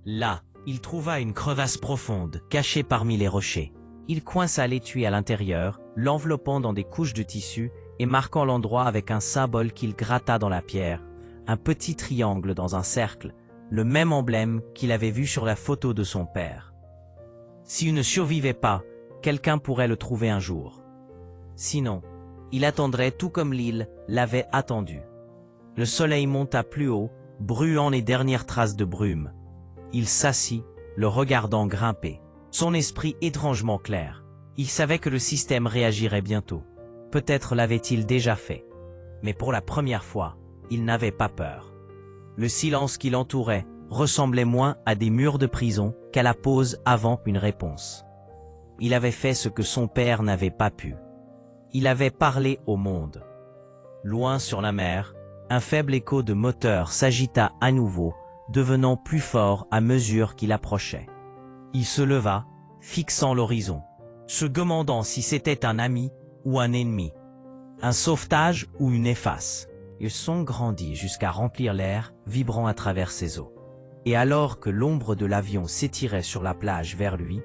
Là, il trouva une crevasse profonde, cachée parmi les rochers. Il coinça l'étui à l'intérieur, l'enveloppant dans des couches de tissu et marquant l'endroit avec un symbole qu'il gratta dans la pierre, un petit triangle dans un cercle, le même emblème qu'il avait vu sur la photo de son père. S'il ne survivait pas, quelqu'un pourrait le trouver un jour. Sinon, il attendrait tout comme l'île l'avait attendu. Le soleil monta plus haut, brûlant les dernières traces de brume. Il s'assit, le regardant grimper. Son esprit étrangement clair. Il savait que le système réagirait bientôt. Peut-être l'avait-il déjà fait. Mais pour la première fois, il n'avait pas peur. Le silence qui l'entourait ressemblait moins à des murs de prison qu'à la pause avant une réponse. Il avait fait ce que son père n'avait pas pu. Il avait parlé au monde. Loin sur la mer, un faible écho de moteur s'agita à nouveau, devenant plus fort à mesure qu'il approchait. Il se leva, fixant l'horizon, se demandant si c'était un ami ou un ennemi, un sauvetage ou une efface. Le son grandit jusqu'à remplir l'air, vibrant à travers ses os. Et alors que l'ombre de l'avion s'étirait sur la plage vers lui,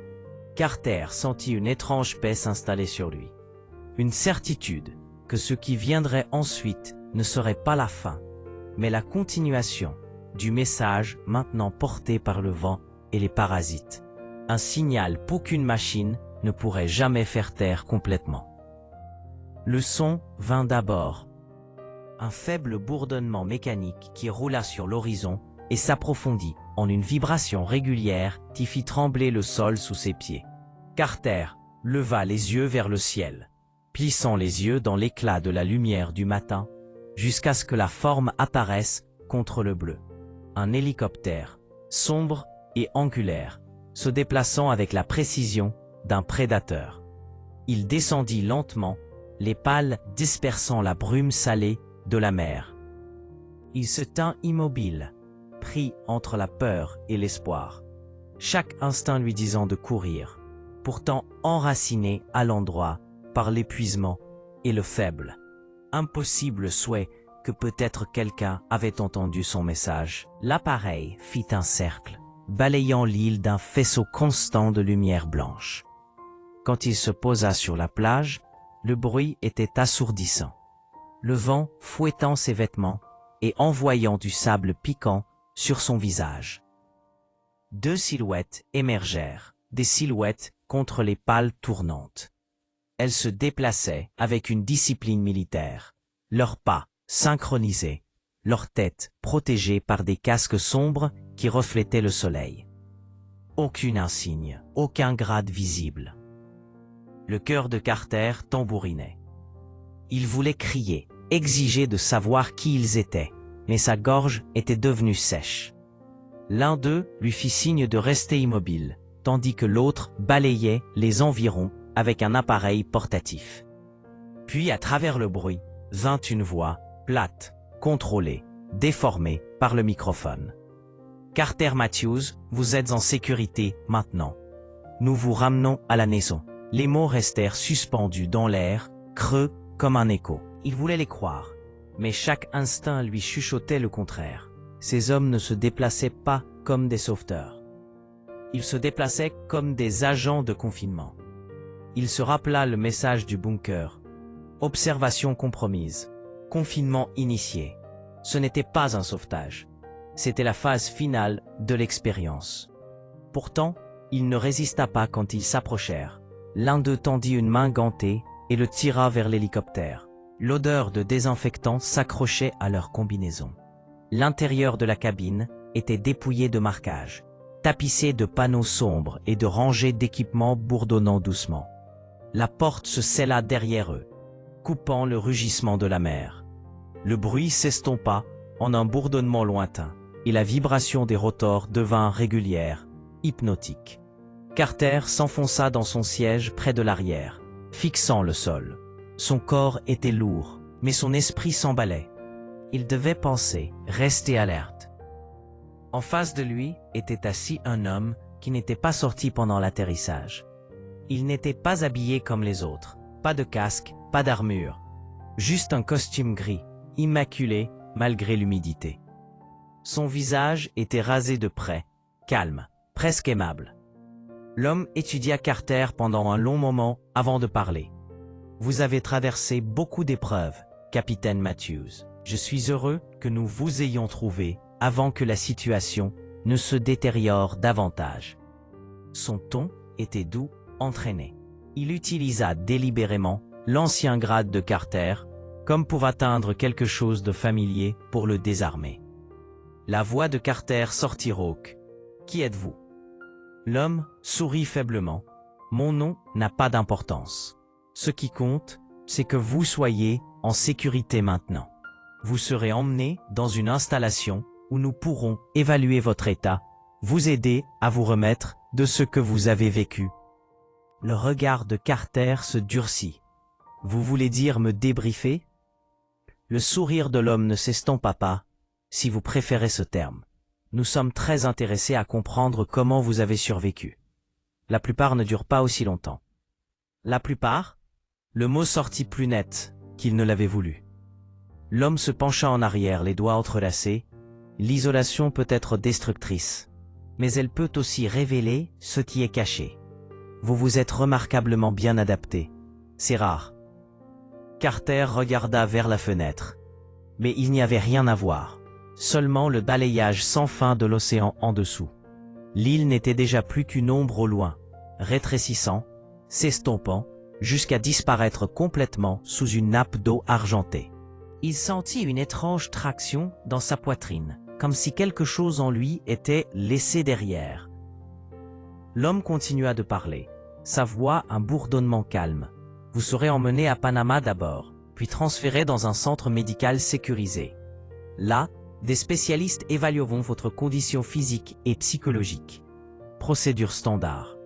Carter sentit une étrange paix s'installer sur lui. Une certitude que ce qui viendrait ensuite ne serait pas la fin, mais la continuation du message maintenant porté par le vent et les parasites. Un signal qu'aucune machine ne pourrait jamais faire taire complètement. Le son vint d'abord. Un faible bourdonnement mécanique qui roula sur l'horizon et s'approfondit en une vibration régulière qui fit trembler le sol sous ses pieds. Carter leva les yeux vers le ciel, plissant les yeux dans l'éclat de la lumière du matin, jusqu'à ce que la forme apparaisse contre le bleu. Un hélicoptère, sombre et angulaire, se déplaçant avec la précision d'un prédateur. Il descendit lentement, les pales dispersant la brume salée de la mer. Il se tint immobile, pris entre la peur et l'espoir, chaque instinct lui disant de courir, pourtant enraciné à l'endroit par l'épuisement et le faible. Impossible souhait que peut-être quelqu'un avait entendu son message. L'appareil fit un cercle, balayant l'île d'un faisceau constant de lumière blanche. Quand il se posa sur la plage, le bruit était assourdissant. Le vent fouettant ses vêtements et envoyant du sable piquant sur son visage. Deux silhouettes émergèrent, des silhouettes contre les pales tournantes. Elles se déplaçaient avec une discipline militaire, leurs pas synchronisés, leurs têtes protégées par des casques sombres qui reflétaient le soleil. Aucune insigne, aucun grade visible. Le cœur de Carter tambourinait. Il voulait crier, exiger de savoir qui ils étaient, mais sa gorge était devenue sèche. L'un d'eux lui fit signe de rester immobile, tandis que l'autre balayait les environs avec un appareil portatif. Puis à travers le bruit, vint une voix, plate, contrôlée, déformée par le microphone. « Carter Matthews, vous êtes en sécurité maintenant. Nous vous ramenons à la maison. » Les mots restèrent suspendus dans l'air, creux comme un écho. Il voulait les croire, mais chaque instinct lui chuchotait le contraire. Ces hommes ne se déplaçaient pas comme des sauveteurs. Ils se déplaçaient comme des agents de confinement. Il se rappela le message du bunker. Observation compromise. Confinement initié. Ce n'était pas un sauvetage. C'était la phase finale de l'expérience. Pourtant, il ne résista pas quand ils s'approchèrent. L'un d'eux tendit une main gantée et le tira vers l'hélicoptère. L'odeur de désinfectant s'accrochait à leur combinaison. L'intérieur de la cabine était dépouillé de marquages, tapissé de panneaux sombres et de rangées d'équipements bourdonnant doucement. La porte se scella derrière eux. coupant le rugissement de la mer. Le bruit s'estompa en un bourdonnement lointain, et la vibration des rotors devint régulière, hypnotique. Carter s'enfonça dans son siège près de l'arrière, fixant le sol. Son corps était lourd, mais son esprit s'emballait. Il devait penser, rester alerte. En face de lui était assis un homme qui n'était pas sorti pendant l'atterrissage. Il n'était pas habillé comme les autres, pas de casque, pas d'armure, juste un costume gris, immaculé malgré l'humidité. Son visage était rasé de près, calme, presque aimable. L'homme étudia Carter pendant un long moment avant de parler. « Vous avez traversé beaucoup d'épreuves, capitaine Matthews. Je suis heureux que nous vous ayons trouvé avant que la situation ne se détériore davantage. » Son ton était doux, entraîné. Il utilisa délibérément l'ancien grade de Carter, comme pour atteindre quelque chose de familier pour le désarmer. La voix de Carter sortit rauque. « Qui êtes-vous » L'homme sourit faiblement. « Mon nom n'a pas d'importance. Ce qui compte, c'est que vous soyez en sécurité maintenant. Vous serez emmené dans une installation où nous pourrons évaluer votre état, vous aider à vous remettre de ce que vous avez vécu. » Le regard de Carter se durcit. « Vous voulez dire me débriefer » Le sourire de l'homme ne s'estompa pas, si vous préférez ce terme. Nous sommes très intéressés à comprendre comment vous avez survécu. La plupart ne durent pas aussi longtemps. La plupart? Le mot sortit plus net qu'il ne l'avait voulu. L'homme se pencha en arrière, les doigts entrelacés. L'isolation peut être destructrice, mais elle peut aussi révéler ce qui est caché. Vous vous êtes remarquablement bien adapté. C'est rare. Carter regarda vers la fenêtre. Mais il n'y avait rien à voir. Seulement le balayage sans fin de l'océan en dessous. L'île n'était déjà plus qu'une ombre au loin, rétrécissant, s'estompant, jusqu'à disparaître complètement sous une nappe d'eau argentée. Il sentit une étrange traction dans sa poitrine, comme si quelque chose en lui était laissé derrière. L'homme continua de parler, sa voix un bourdonnement calme. Vous serez emmené à Panama d'abord, puis transféré dans un centre médical sécurisé. Là, des spécialistes évalueront votre condition physique et psychologique. Procédure standard.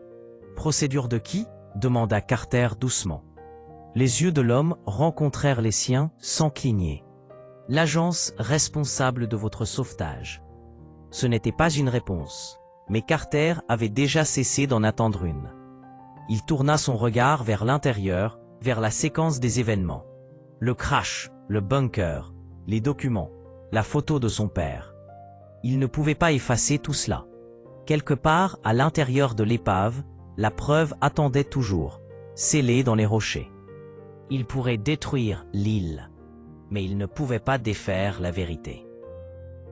Procédure de qui? Demanda Carter doucement. Les yeux de l'homme rencontrèrent les siens sans cligner. L'agence responsable de votre sauvetage. Ce n'était pas une réponse, mais Carter avait déjà cessé d'en attendre une. Il tourna son regard vers l'intérieur, vers la séquence des événements. Le crash, le bunker, les documents, la photo de son père. Il ne pouvait pas effacer tout cela. Quelque part à l'intérieur de l'épave, la preuve attendait toujours, scellée dans les rochers. Il pourrait détruire l'île, mais il ne pouvait pas défaire la vérité.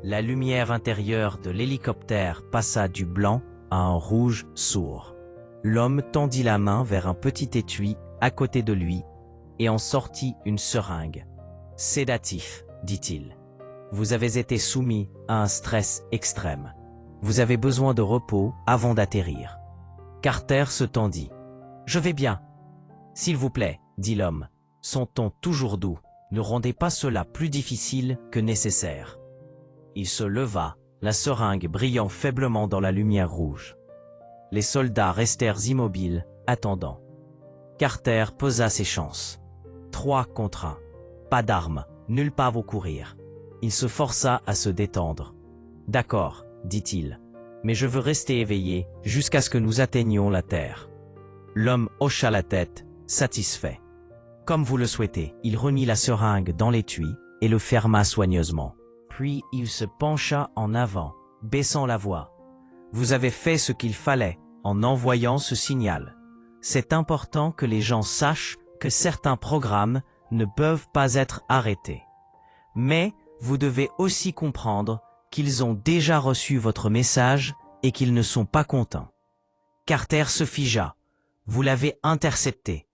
La lumière intérieure de l'hélicoptère passa du blanc à un rouge sourd. L'homme tendit la main vers un petit étui à côté de lui et en sortit une seringue. « Sédatif », dit-il. « Vous avez été soumis à un stress extrême. Vous avez besoin de repos avant d'atterrir. » Carter se tendit. « Je vais bien. »« S'il vous plaît, » dit l'homme, son ton toujours doux. « Ne rendez pas cela plus difficile que nécessaire. » Il se leva, la seringue brillant faiblement dans la lumière rouge. Les soldats restèrent immobiles, attendant. Carter pesa ses chances. 3 contre 1. Pas d'armes, nulle part où courir. Il se força à se détendre. « D'accord, » dit-il, « mais je veux rester éveillé jusqu'à ce que nous atteignions la terre. » L'homme hocha la tête, satisfait. « Comme vous le souhaitez. » Il remit la seringue dans l'étui et le ferma soigneusement. Puis il se pencha en avant, baissant la voix. « Vous avez fait ce qu'il fallait en envoyant ce signal. C'est important que les gens sachent que certains programmes ne peuvent pas être arrêtés. Mais vous devez aussi comprendre qu'ils ont déjà reçu votre message et qu'ils ne sont pas contents. » Carter se figea. « Vous l'avez intercepté. »«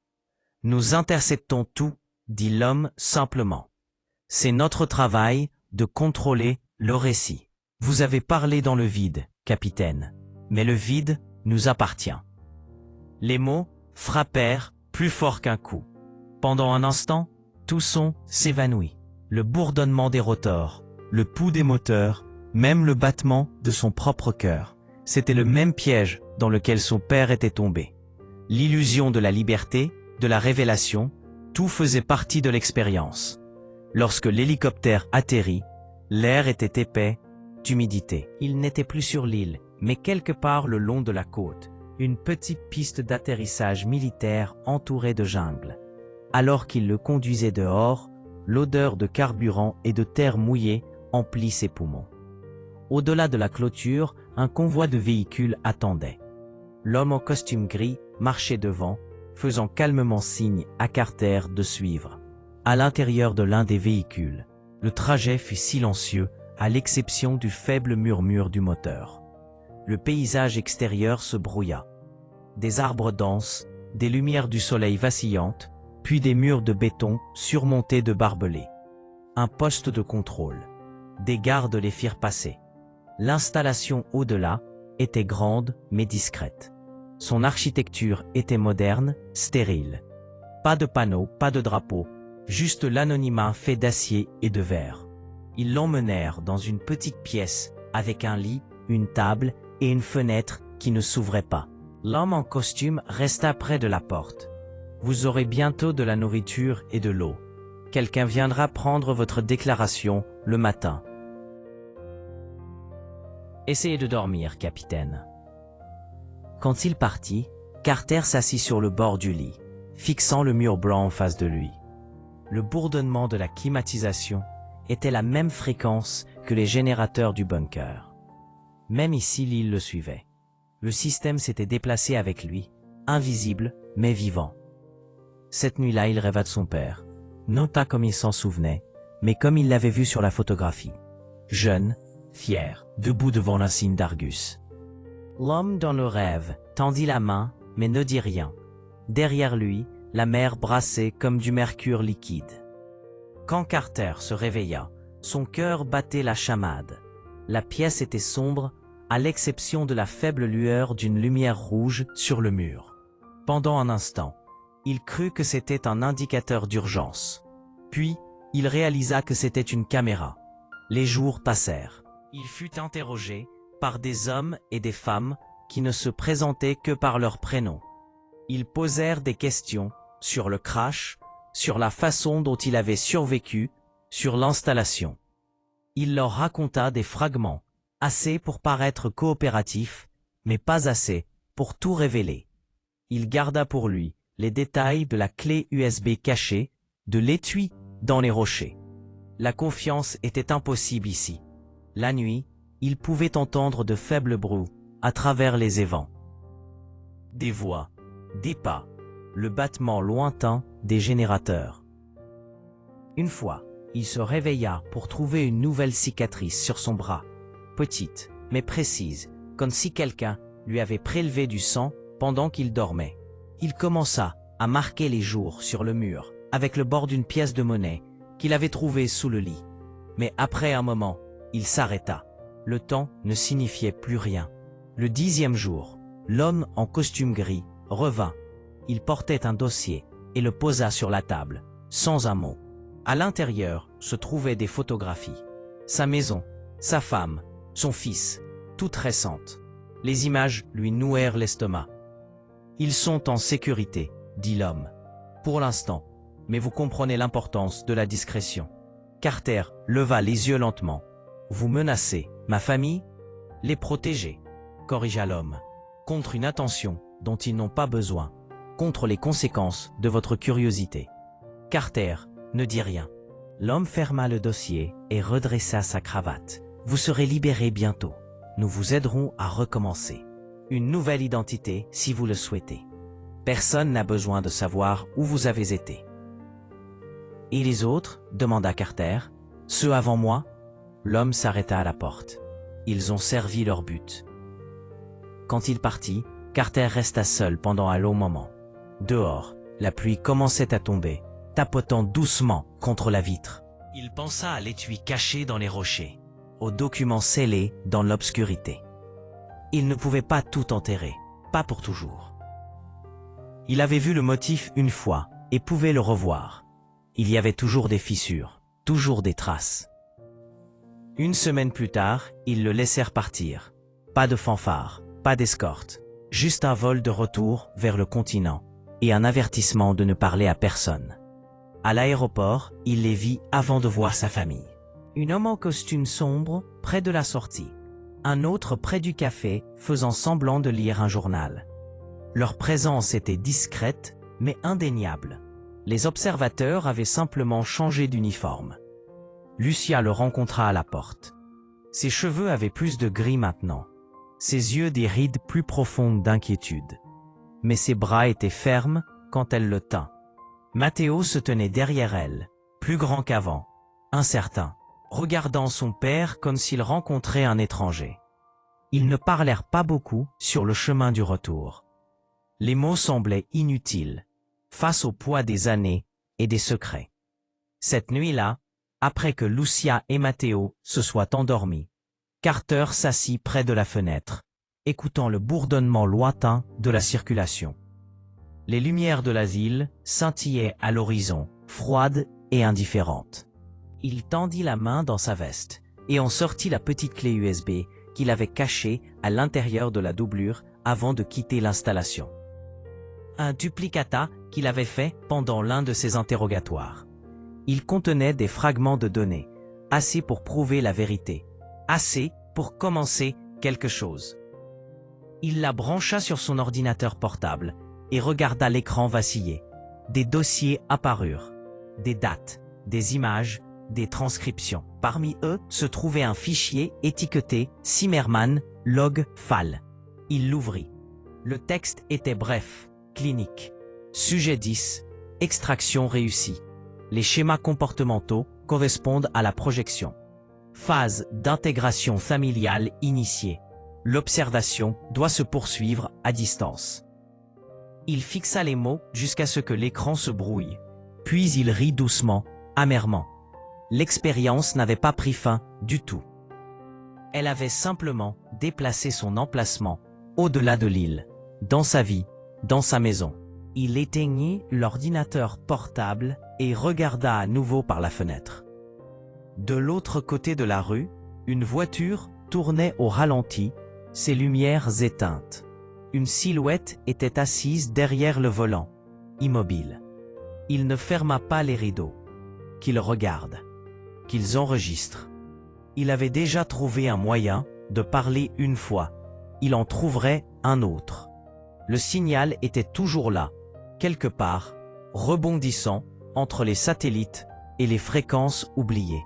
Nous interceptons tout, » dit l'homme simplement. « C'est notre travail de contrôler le récit. Vous avez parlé dans le vide, capitaine, mais le vide nous appartient. » Les mots frappèrent plus fort qu'un coup. Pendant un instant, Tout son s'évanouit. Le bourdonnement des rotors, le pouls des moteurs, même le battement de son propre cœur. C'était le même piège dans lequel son père était tombé. L'illusion de la liberté, de la révélation, tout faisait partie de l'expérience. Lorsque l'hélicoptère atterrit, l'air était épais d'humidité. Il n'était plus sur l'île, mais quelque part le long de la côte, une petite piste d'atterrissage militaire entourée de jungle. Alors qu'il le conduisait dehors, l'odeur de carburant et de terre mouillée emplit ses poumons. Au-delà de la clôture, un convoi de véhicules attendait. L'homme en costume gris marchait devant, faisant calmement signe à Carter de suivre. À l'intérieur de l'un des véhicules, le trajet fut silencieux, à l'exception du faible murmure du moteur. Le paysage extérieur se brouilla. Des arbres denses, des lumières du soleil vacillantes, puis des murs de béton surmontés de barbelés. Un poste de contrôle. Des gardes les firent passer. L'installation au-delà était grande mais discrète. Son architecture était moderne, stérile. Pas de panneaux, pas de drapeaux, juste l'anonymat fait d'acier et de verre. Ils l'emmenèrent dans une petite pièce avec un lit, une table et une fenêtre qui ne s'ouvrait pas. L'homme en costume resta près de la porte. Vous aurez bientôt de la nourriture et de l'eau. Quelqu'un viendra prendre votre déclaration le matin. Essayez de dormir, capitaine. Quand il partit, Carter s'assit sur le bord du lit, fixant le mur blanc en face de lui. Le bourdonnement de la climatisation était la même fréquence que les générateurs du bunker. Même ici, l'île le suivait. Le système s'était déplacé avec lui, invisible mais vivant. Cette nuit-là, il rêva de son père, non pas comme il s'en souvenait, mais comme il l'avait vu sur la photographie. Jeune, fier, debout devant l'insigne d'Argus. L'homme dans le rêve tendit la main, mais ne dit rien. Derrière lui, la mer brassait comme du mercure liquide. Quand Carter se réveilla, son cœur battait la chamade. La pièce était sombre, à l'exception de la faible lueur d'une lumière rouge sur le mur. Pendant un instant, il crut que c'était un indicateur d'urgence. Puis, il réalisa que c'était une caméra. Les jours passèrent. Il fut interrogé par des hommes et des femmes qui ne se présentaient que par leur prénom. Ils posèrent des questions sur le crash, sur la façon dont il avait survécu, sur l'installation. Il leur raconta des fragments, assez pour paraître coopératif, mais pas assez pour tout révéler. Il garda pour lui les détails de la clé USB cachée, de l'étui dans les rochers. La confiance était impossible ici. La nuit, il pouvait entendre de faibles bruits à travers les évents. Des voix, des pas, le battement lointain des générateurs. Une fois, il se réveilla pour trouver une nouvelle cicatrice sur son bras, petite, mais précise, comme si quelqu'un lui avait prélevé du sang pendant qu'il dormait. Il commença à marquer les jours sur le mur, avec le bord d'une pièce de monnaie qu'il avait trouvée sous le lit. Mais après un moment, il s'arrêta. Le temps ne signifiait plus rien. Le 10e jour, l'homme en costume gris revint. Il portait un dossier et le posa sur la table, sans un mot. À l'intérieur se trouvaient des photographies. Sa maison, sa femme, son fils, toutes récentes. Les images lui nouèrent l'estomac. « Ils sont en sécurité », dit l'homme. « Pour l'instant, mais vous comprenez l'importance de la discrétion. » Carter leva les yeux lentement. « Vous menacez ma famille ? Les protéger, » corrigea l'homme. « Contre une attention dont ils n'ont pas besoin, contre les conséquences de votre curiosité. » Carter ne dit rien. L'homme ferma le dossier et redressa sa cravate. « Vous serez libéré bientôt. Nous vous aiderons à recommencer. Une nouvelle identité si vous le souhaitez. Personne n'a besoin de savoir où vous avez été. » « Et les autres ?» demanda Carter. « Ceux avant moi ?» L'homme s'arrêta à la porte. Ils ont servi leur but. Quand il partit, Carter resta seul pendant un long moment. Dehors, la pluie commençait à tomber, tapotant doucement contre la vitre. Il pensa à l'étui caché dans les rochers, aux documents scellés dans l'obscurité. Il ne pouvait pas tout enterrer, pas pour toujours. Il avait vu le motif une fois et pouvait le revoir. Il y avait toujours des fissures, toujours des traces. Une semaine plus tard, ils le laissèrent partir. Pas de fanfare, pas d'escorte, juste un vol de retour vers le continent et un avertissement de ne parler à personne. À l'aéroport, il les vit avant de voir sa famille. Un homme en costume sombre près de la sortie. Un autre près du café faisant semblant de lire un journal. Leur présence était discrète mais indéniable. Les observateurs avaient simplement changé d'uniforme. Lucia le rencontra à la porte. Ses cheveux avaient plus de gris maintenant. Ses yeux des rides plus profondes d'inquiétude. Mais ses bras étaient fermes quand elle le tint. Matteo se tenait derrière elle, plus grand qu'avant, incertain, regardant son père comme s'il rencontrait un étranger. Ils ne parlèrent pas beaucoup sur le chemin du retour. Les mots semblaient inutiles, face au poids des années et des secrets. Cette nuit-là, après que Lucia et Matteo se soient endormis, Carter s'assit près de la fenêtre, écoutant le bourdonnement lointain de la circulation. Les lumières de l'asile scintillaient à l'horizon, froides et indifférentes. Il tendit la main dans sa veste et en sortit la petite clé USB qu'il avait cachée à l'intérieur de la doublure avant de quitter l'installation. Un duplicata qu'il avait fait pendant l'un de ses interrogatoires. Il contenait des fragments de données, assez pour prouver la vérité, assez pour commencer quelque chose. Il la brancha sur son ordinateur portable et regarda l'écran vaciller. Des dossiers apparurent, des dates, des images, des transcriptions. Parmi eux se trouvait un fichier étiqueté Zimmermann log file. Il l'ouvrit. Le texte était bref, clinique. Sujet 10, extraction réussie. Les schémas comportementaux correspondent à la projection. Phase d'intégration familiale initiée. L'observation doit se poursuivre à distance. Il fixa les mots jusqu'à ce que l'écran se brouille. Puis il rit doucement, amèrement. L'expérience n'avait pas pris fin du tout. Elle avait simplement déplacé son emplacement, au-delà de l'île, dans sa vie, dans sa maison. Il éteignit l'ordinateur portable et regarda à nouveau par la fenêtre. De l'autre côté de la rue, une voiture tournait au ralenti, ses lumières éteintes. Une silhouette était assise derrière le volant, immobile. Il ne ferma pas les rideaux. Qu'ils regardent. Qu'ils enregistrent. Il avait déjà trouvé un moyen de parler une fois. Il en trouverait un autre. Le signal était toujours là, quelque part, rebondissant entre les satellites et les fréquences oubliées,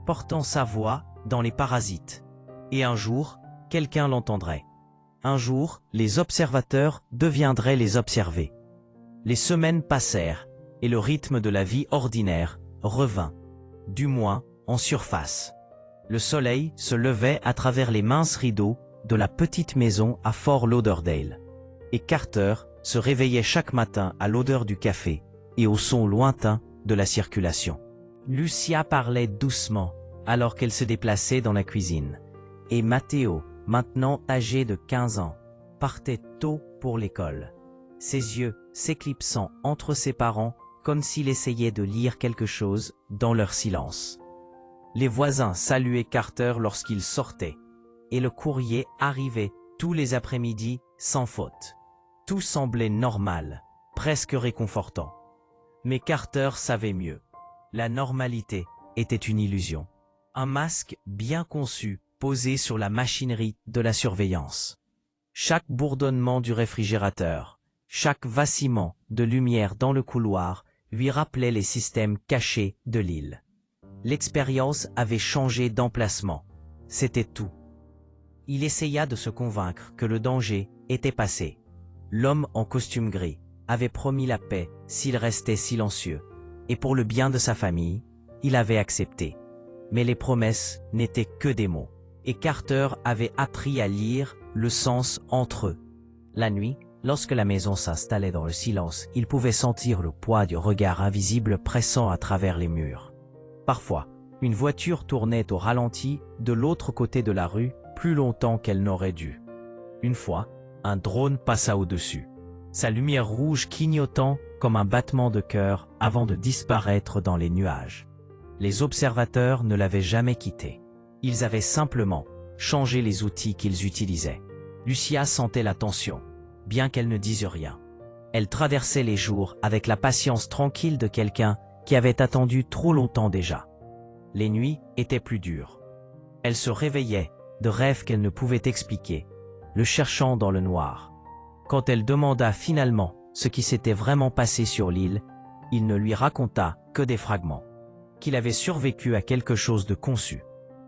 portant sa voix dans les parasites. Et un jour, quelqu'un l'entendrait. Un jour, les observateurs deviendraient les observés. Les semaines passèrent, et le rythme de la vie ordinaire revint, du moins en surface. Le soleil se levait à travers les minces rideaux de la petite maison à Fort Lauderdale. Et Carter se réveillait chaque matin à l'odeur du café et au son lointain de la circulation. Lucia parlait doucement alors qu'elle se déplaçait dans la cuisine. Et Matteo, maintenant âgé de 15 ans, partait tôt pour l'école. Ses yeux s'éclipsant entre ses parents comme s'il essayait de lire quelque chose dans leur silence. Les voisins saluaient Carter lorsqu'il sortait, et le courrier arrivait tous les après-midi sans faute. Tout semblait normal, presque réconfortant. Mais Carter savait mieux. La normalité était une illusion. Un masque bien conçu posé sur la machinerie de la surveillance. Chaque bourdonnement du réfrigérateur, chaque vacillement de lumière dans le couloir lui rappelait les systèmes cachés de l'île. L'expérience avait changé d'emplacement. C'était tout. Il essaya de se convaincre que le danger était passé. L'homme en costume gris avait promis la paix s'il restait silencieux. Et pour le bien de sa famille, il avait accepté. Mais les promesses n'étaient que des mots. Et Carter avait appris à lire le sens entre eux. La nuit, lorsque la maison s'installait dans le silence, il pouvait sentir le poids du regard invisible pressant à travers les murs. Parfois, une voiture tournait au ralenti de l'autre côté de la rue plus longtemps qu'elle n'aurait dû. Une fois, un drone passa au-dessus. Sa lumière rouge clignotant comme un battement de cœur avant de disparaître dans les nuages. Les observateurs ne l'avaient jamais quitté. Ils avaient simplement changé les outils qu'ils utilisaient. Lucia sentait la tension, bien qu'elle ne dise rien. Elle traversait les jours avec la patience tranquille de quelqu'un qui avait attendu trop longtemps déjà. Les nuits étaient plus dures. Elle se réveillait de rêves qu'elle ne pouvait expliquer, le cherchant dans le noir. Quand elle demanda finalement ce qui s'était vraiment passé sur l'île, il ne lui raconta que des fragments. Qu'il avait survécu à quelque chose de conçu,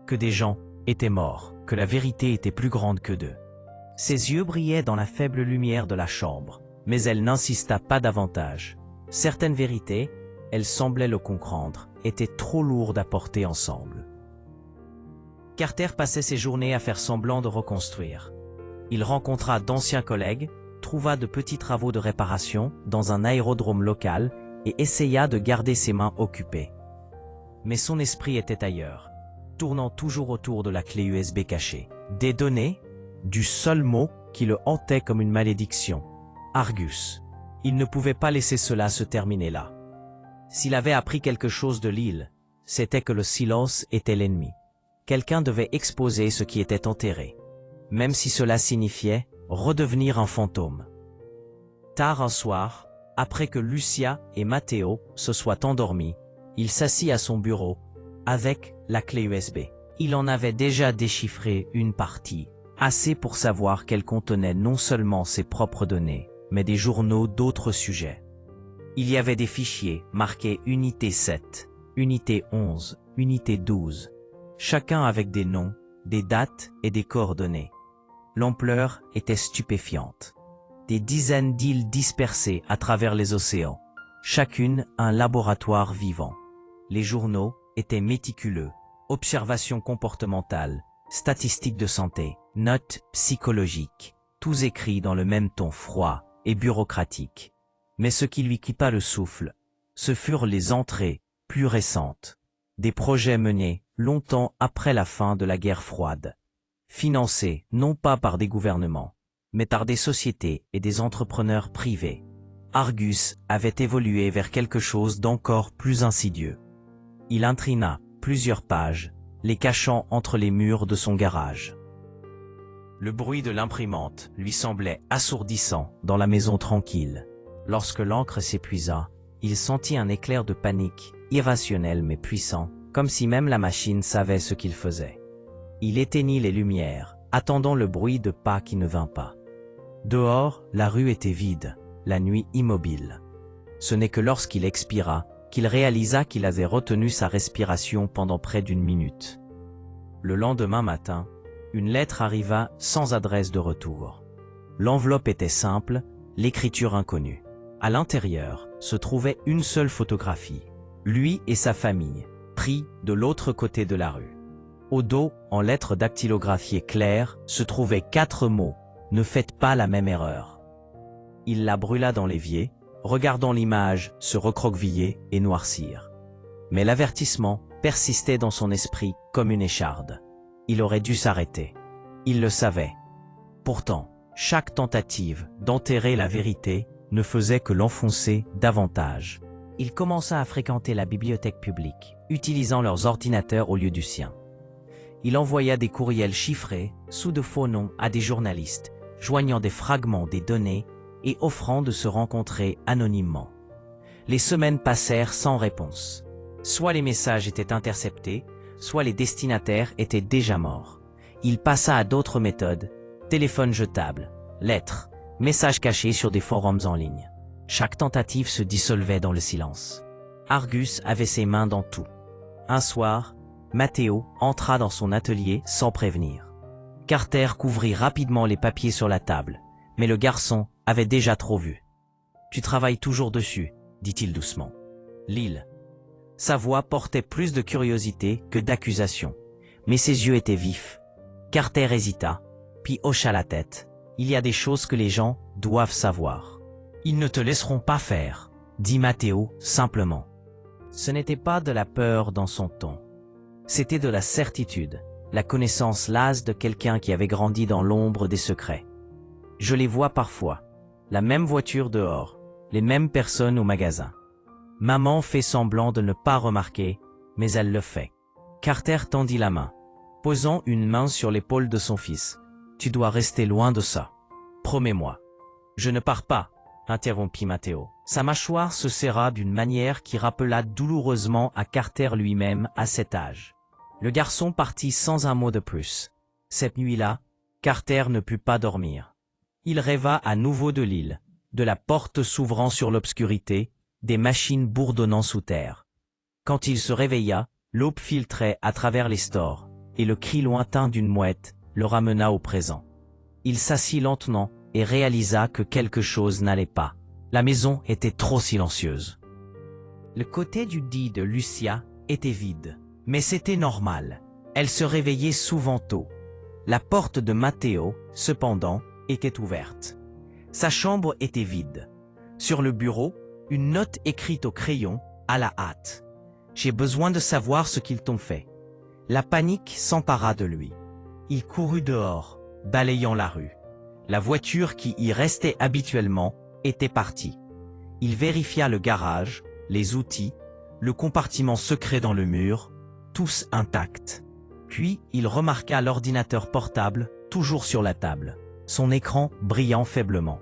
que des gens étaient morts, que la vérité était plus grande que d'eux. Ses yeux brillaient dans la faible lumière de la chambre, mais elle n'insista pas davantage. Certaines vérités, elle semblait le comprendre, étaient trop lourdes à porter ensemble. Carter passait ses journées à faire semblant de reconstruire. Il rencontra d'anciens collègues, trouva de petits travaux de réparation dans un aérodrome local et essaya de garder ses mains occupées. Mais son esprit était ailleurs, tournant toujours autour de la clé USB cachée. Des données, du seul mot qui le hantait comme une malédiction. Argus. Il ne pouvait pas laisser cela se terminer là. S'il avait appris quelque chose de l'île, c'était que le silence était l'ennemi. Quelqu'un devait exposer ce qui était enterré, même si cela signifiait redevenir un fantôme. Tard un soir, après que Lucia et Matteo se soient endormis, il s'assit à son bureau, avec la clé USB. Il en avait déjà déchiffré une partie, assez pour savoir qu'elle contenait non seulement ses propres données, mais des journaux d'autres sujets. Il y avait des fichiers marqués Unité 7, Unité 11, Unité 12, chacun avec des noms, des dates et des coordonnées. L'ampleur était stupéfiante. Des dizaines d'îles dispersées à travers les océans, chacune un laboratoire vivant. Les journaux étaient méticuleux, observations comportementales, statistiques de santé, notes psychologiques, tous écrits dans le même ton froid et bureaucratique. Mais ce qui lui quitta le souffle, ce furent les entrées plus récentes, des projets menés longtemps après la fin de la guerre froide, financés non pas par des gouvernements, mais par des sociétés et des entrepreneurs privés. Argus avait évolué vers quelque chose d'encore plus insidieux. Il intrina plusieurs pages, les cachant entre les murs de son garage. Le bruit de l'imprimante lui semblait assourdissant dans la maison tranquille. Lorsque l'encre s'épuisa, il sentit un éclair de panique, irrationnel mais puissant, comme si même la machine savait ce qu'il faisait. Il éteignit les lumières, attendant le bruit de pas qui ne vint pas. Dehors, la rue était vide, la nuit immobile. Ce n'est que lorsqu'il expira, qu'il réalisa qu'il avait retenu sa respiration pendant près d'une minute. Le lendemain matin, une lettre arriva sans adresse de retour. L'enveloppe était simple, l'écriture inconnue. À l'intérieur se trouvait une seule photographie, lui et sa famille, pris de l'autre côté de la rue. Au dos, en lettres dactylographiées claires, se trouvaient 4 mots, « Ne faites pas la même erreur ». Il la brûla dans l'évier, regardant l'image se recroqueviller et noircir. Mais l'avertissement persistait dans son esprit comme une écharde. Il aurait dû s'arrêter. Il le savait. Pourtant, chaque tentative d'enterrer la vérité ne faisait que l'enfoncer davantage. Il commença à fréquenter la bibliothèque publique, utilisant leurs ordinateurs au lieu du sien. Il envoya des courriels chiffrés, sous de faux noms, à des journalistes, joignant des fragments des données et offrant de se rencontrer anonymement. Les semaines passèrent sans réponse. Soit les messages étaient interceptés, soit les destinataires étaient déjà morts. Il passa à d'autres méthodes, téléphone jetable, lettres, messages cachés sur des forums en ligne. Chaque tentative se dissolvait dans le silence. Argus avait ses mains dans tout. Un soir, Matteo entra dans son atelier sans prévenir. Carter couvrit rapidement les papiers sur la table, mais le garçon avait déjà trop vu. « Tu travailles toujours dessus », dit-il doucement. L'île. Sa voix portait plus de curiosité que d'accusation, mais ses yeux étaient vifs. Carter hésita, puis hocha la tête. « Il y a des choses que les gens doivent savoir. »« Ils ne te laisseront pas faire », dit Matteo simplement. Ce n'était pas de la peur dans son ton. C'était de la certitude, la connaissance lasse de quelqu'un qui avait grandi dans l'ombre des secrets. « Je les vois parfois. La même voiture dehors, les mêmes personnes au magasin. Maman fait semblant de ne pas remarquer, mais elle le fait. Carter tendit la main, posant une main sur l'épaule de son fils. « Tu dois rester loin de ça. Promets-moi. »« Je ne pars pas, » interrompit Matteo. Sa mâchoire se serra d'une manière qui rappela douloureusement à Carter lui-même à cet âge. Le garçon partit sans un mot de plus. Cette nuit-là, Carter ne put pas dormir. Il rêva à nouveau de l'île, de la porte s'ouvrant sur l'obscurité, des machines bourdonnant sous terre. Quand il se réveilla, l'aube filtrait à travers les stores, et le cri lointain d'une mouette le ramena au présent. Il s'assit lentement et réalisa que quelque chose n'allait pas. La maison était trop silencieuse. Le côté du lit de Lucia était vide, mais c'était normal. Elle se réveillait souvent tôt. La porte de Matteo, cependant, était ouverte. Sa chambre était vide. Sur le bureau, une note écrite au crayon, à la hâte. « J'ai besoin de savoir ce qu'ils t'ont fait. » La panique s'empara de lui. Il courut dehors, balayant la rue. La voiture qui y restait habituellement était partie. Il vérifia le garage, les outils, le compartiment secret dans le mur, tous intacts. Puis il remarqua l'ordinateur portable, toujours sur la table, son écran brillant faiblement.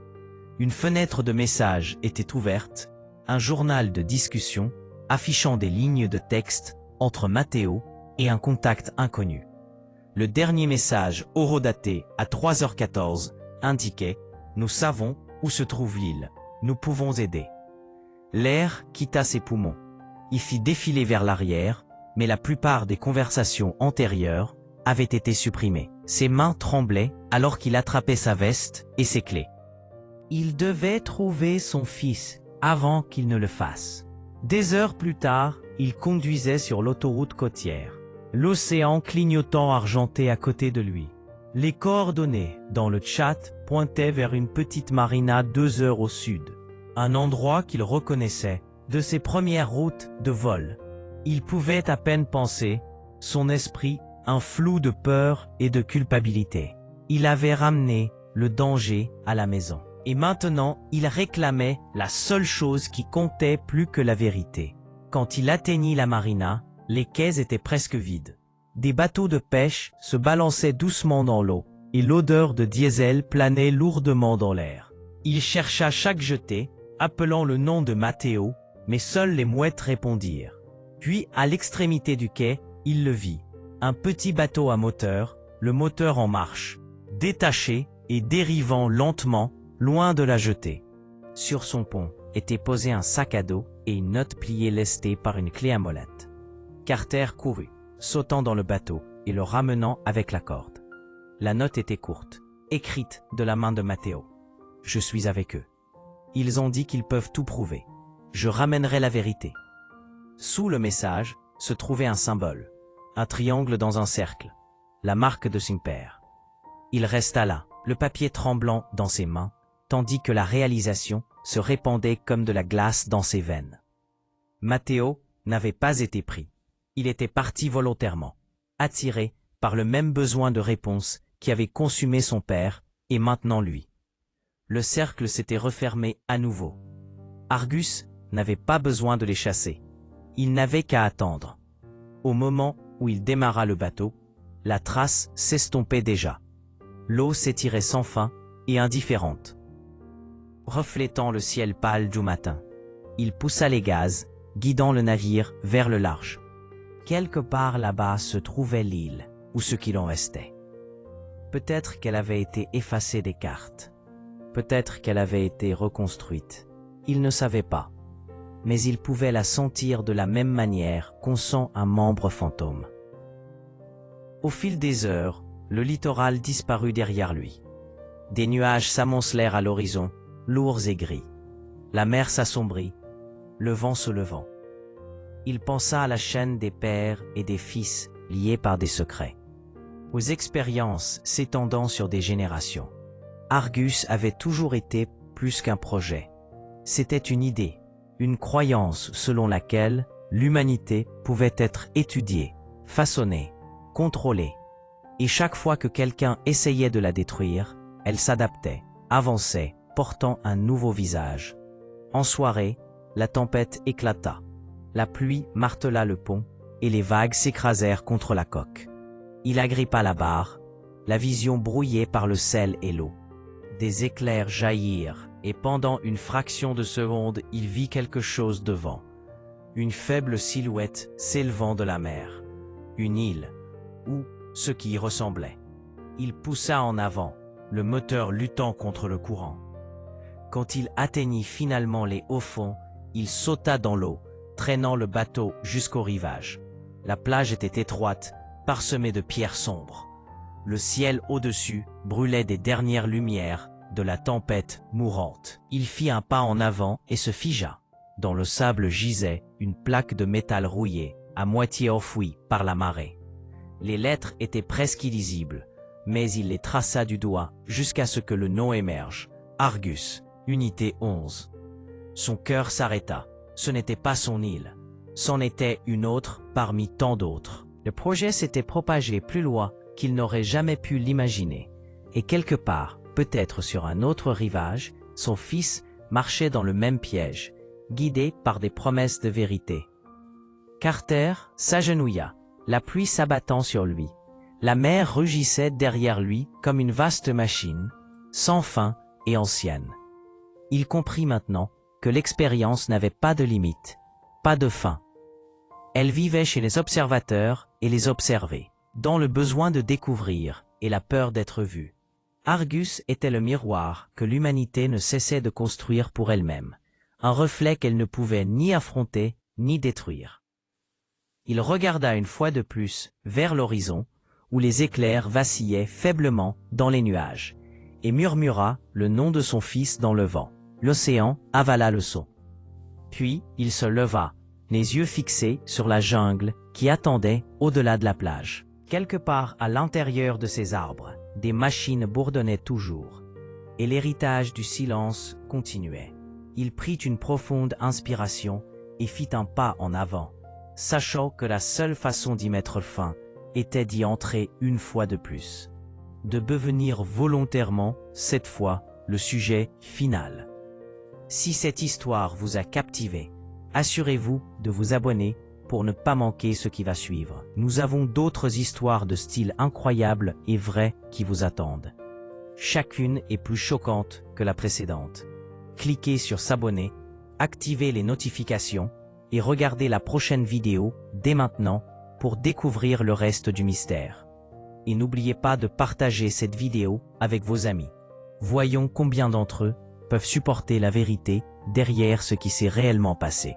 Une fenêtre de message était ouverte, un journal de discussion, affichant des lignes de texte entre Matteo et un contact inconnu. Le dernier message, horodaté à 3h14, indiquait « Nous savons où se trouve l'île. Nous pouvons aider. » L'air quitta ses poumons. Il fit défiler vers l'arrière, mais la plupart des conversations antérieures avaient été supprimées. Ses mains tremblaient alors qu'il attrapait sa veste et ses clés. Il devait trouver son fils avant qu'il ne le fasse. Des heures plus tard, il conduisait sur l'autoroute côtière, l'océan clignotant argenté à côté de lui. Les coordonnées dans le chat pointaient vers une petite marina 2 heures au sud, un endroit qu'il reconnaissait de ses premières routes de vol. Il pouvait à peine penser, son esprit, un flou de peur et de culpabilité. Il avait ramené le danger à la maison. Et maintenant, il réclamait la seule chose qui comptait plus que la vérité. Quand il atteignit la marina, les quais étaient presque vides. Des bateaux de pêche se balançaient doucement dans l'eau, et l'odeur de diesel planait lourdement dans l'air. Il chercha chaque jetée, appelant le nom de Matteo, mais seules les mouettes répondirent. Puis, à l'extrémité du quai, il le vit. Un petit bateau à moteur, le moteur en marche, détaché et dérivant lentement, loin de la jetée. Sur son pont était posé un sac à dos et une note pliée lestée par une clé à molette. Carter courut, sautant dans le bateau et le ramenant avec la corde. La note était courte, écrite de la main de Matteo. « Je suis avec eux. Ils ont dit qu'ils peuvent tout prouver. Je ramènerai la vérité. » Sous le message se trouvait un symbole, un triangle dans un cercle, la marque de son père. Il resta là, le papier tremblant dans ses mains, tandis que la réalisation se répandait comme de la glace dans ses veines. Matteo n'avait pas été pris. Il était parti volontairement, attiré par le même besoin de réponse qui avait consumé son père et maintenant lui. Le cercle s'était refermé à nouveau. Argus n'avait pas besoin de les chasser. Il n'avait qu'à attendre. Au moment où il démarra le bateau, la trace s'estompait déjà. L'eau s'étirait sans fin et indifférente, reflétant le ciel pâle du matin. Il poussa les gaz, guidant le navire vers le large. Quelque part là-bas se trouvait l'île, ou ce qu'il en restait. Peut-être qu'elle avait été effacée des cartes. Peut-être qu'elle avait été reconstruite. Il ne savait pas. Mais il pouvait la sentir de la même manière qu'on sent un membre fantôme. Au fil des heures, le littoral disparut derrière lui. Des nuages s'amoncelèrent à l'horizon, lourds et gris. La mer s'assombrit, le vent se levant. Il pensa à la chaîne des pères et des fils liés par des secrets, aux expériences s'étendant sur des générations. Argus avait toujours été plus qu'un projet. C'était une idée, une croyance selon laquelle l'humanité pouvait être étudiée, façonnée, contrôlée. Et chaque fois que quelqu'un essayait de la détruire, elle s'adaptait, avançait, portant un nouveau visage. En soirée, la tempête éclata. La pluie martela le pont, et les vagues s'écrasèrent contre la coque. Il agrippa la barre, la vision brouillée par le sel et l'eau. Des éclairs jaillirent, et pendant une fraction de seconde, il vit quelque chose devant. Une faible silhouette s'élevant de la mer. Une île, ou ce qui y ressemblait. Il poussa en avant, le moteur luttant contre le courant. Quand il atteignit finalement les hauts fonds, il sauta dans l'eau, traînant le bateau jusqu'au rivage. La plage était étroite, parsemée de pierres sombres. Le ciel au-dessus brûlait des dernières lumières de la tempête mourante. Il fit un pas en avant et se figea. Dans le sable gisait une plaque de métal rouillé, à moitié enfouie par la marée. Les lettres étaient presque illisibles, mais il les traça du doigt jusqu'à ce que le nom émerge. Argus, unité 11. Son cœur s'arrêta. Ce n'était pas son île. C'en était une autre parmi tant d'autres. Le projet s'était propagé plus loin qu'il n'aurait jamais pu l'imaginer. Et quelque part, peut-être sur un autre rivage, son fils marchait dans le même piège, guidé par des promesses de vérité. Carter s'agenouilla, la pluie s'abattant sur lui. La mer rugissait derrière lui comme une vaste machine, sans fin et ancienne. Il comprit maintenant que l'expérience n'avait pas de limite, pas de fin. Elle vivait chez les observateurs et les observés, dans le besoin de découvrir et la peur d'être vu. Argus était le miroir que l'humanité ne cessait de construire pour elle-même, un reflet qu'elle ne pouvait ni affronter ni détruire. Il regarda une fois de plus vers l'horizon, où les éclairs vacillaient faiblement dans les nuages, et murmura le nom de son fils dans le vent. L'océan avala le son. Puis il se leva, les yeux fixés sur la jungle qui attendait au-delà de la plage. Quelque part à l'intérieur de ces arbres, des machines bourdonnaient toujours, et l'héritage du silence continuait. Il prit une profonde inspiration et fit un pas en avant, sachant que la seule façon d'y mettre fin était d'y entrer une fois de plus. De devenir volontairement, cette fois, le sujet final. Si cette histoire vous a captivé, assurez-vous de vous abonner pour ne pas manquer ce qui va suivre. Nous avons d'autres histoires de style incroyable et vrai qui vous attendent. Chacune est plus choquante que la précédente. Cliquez sur s'abonner, activez les notifications et regardez la prochaine vidéo dès maintenant pour découvrir le reste du mystère. Et n'oubliez pas de partager cette vidéo avec vos amis. Voyons combien d'entre eux peuvent supporter la vérité derrière ce qui s'est réellement passé.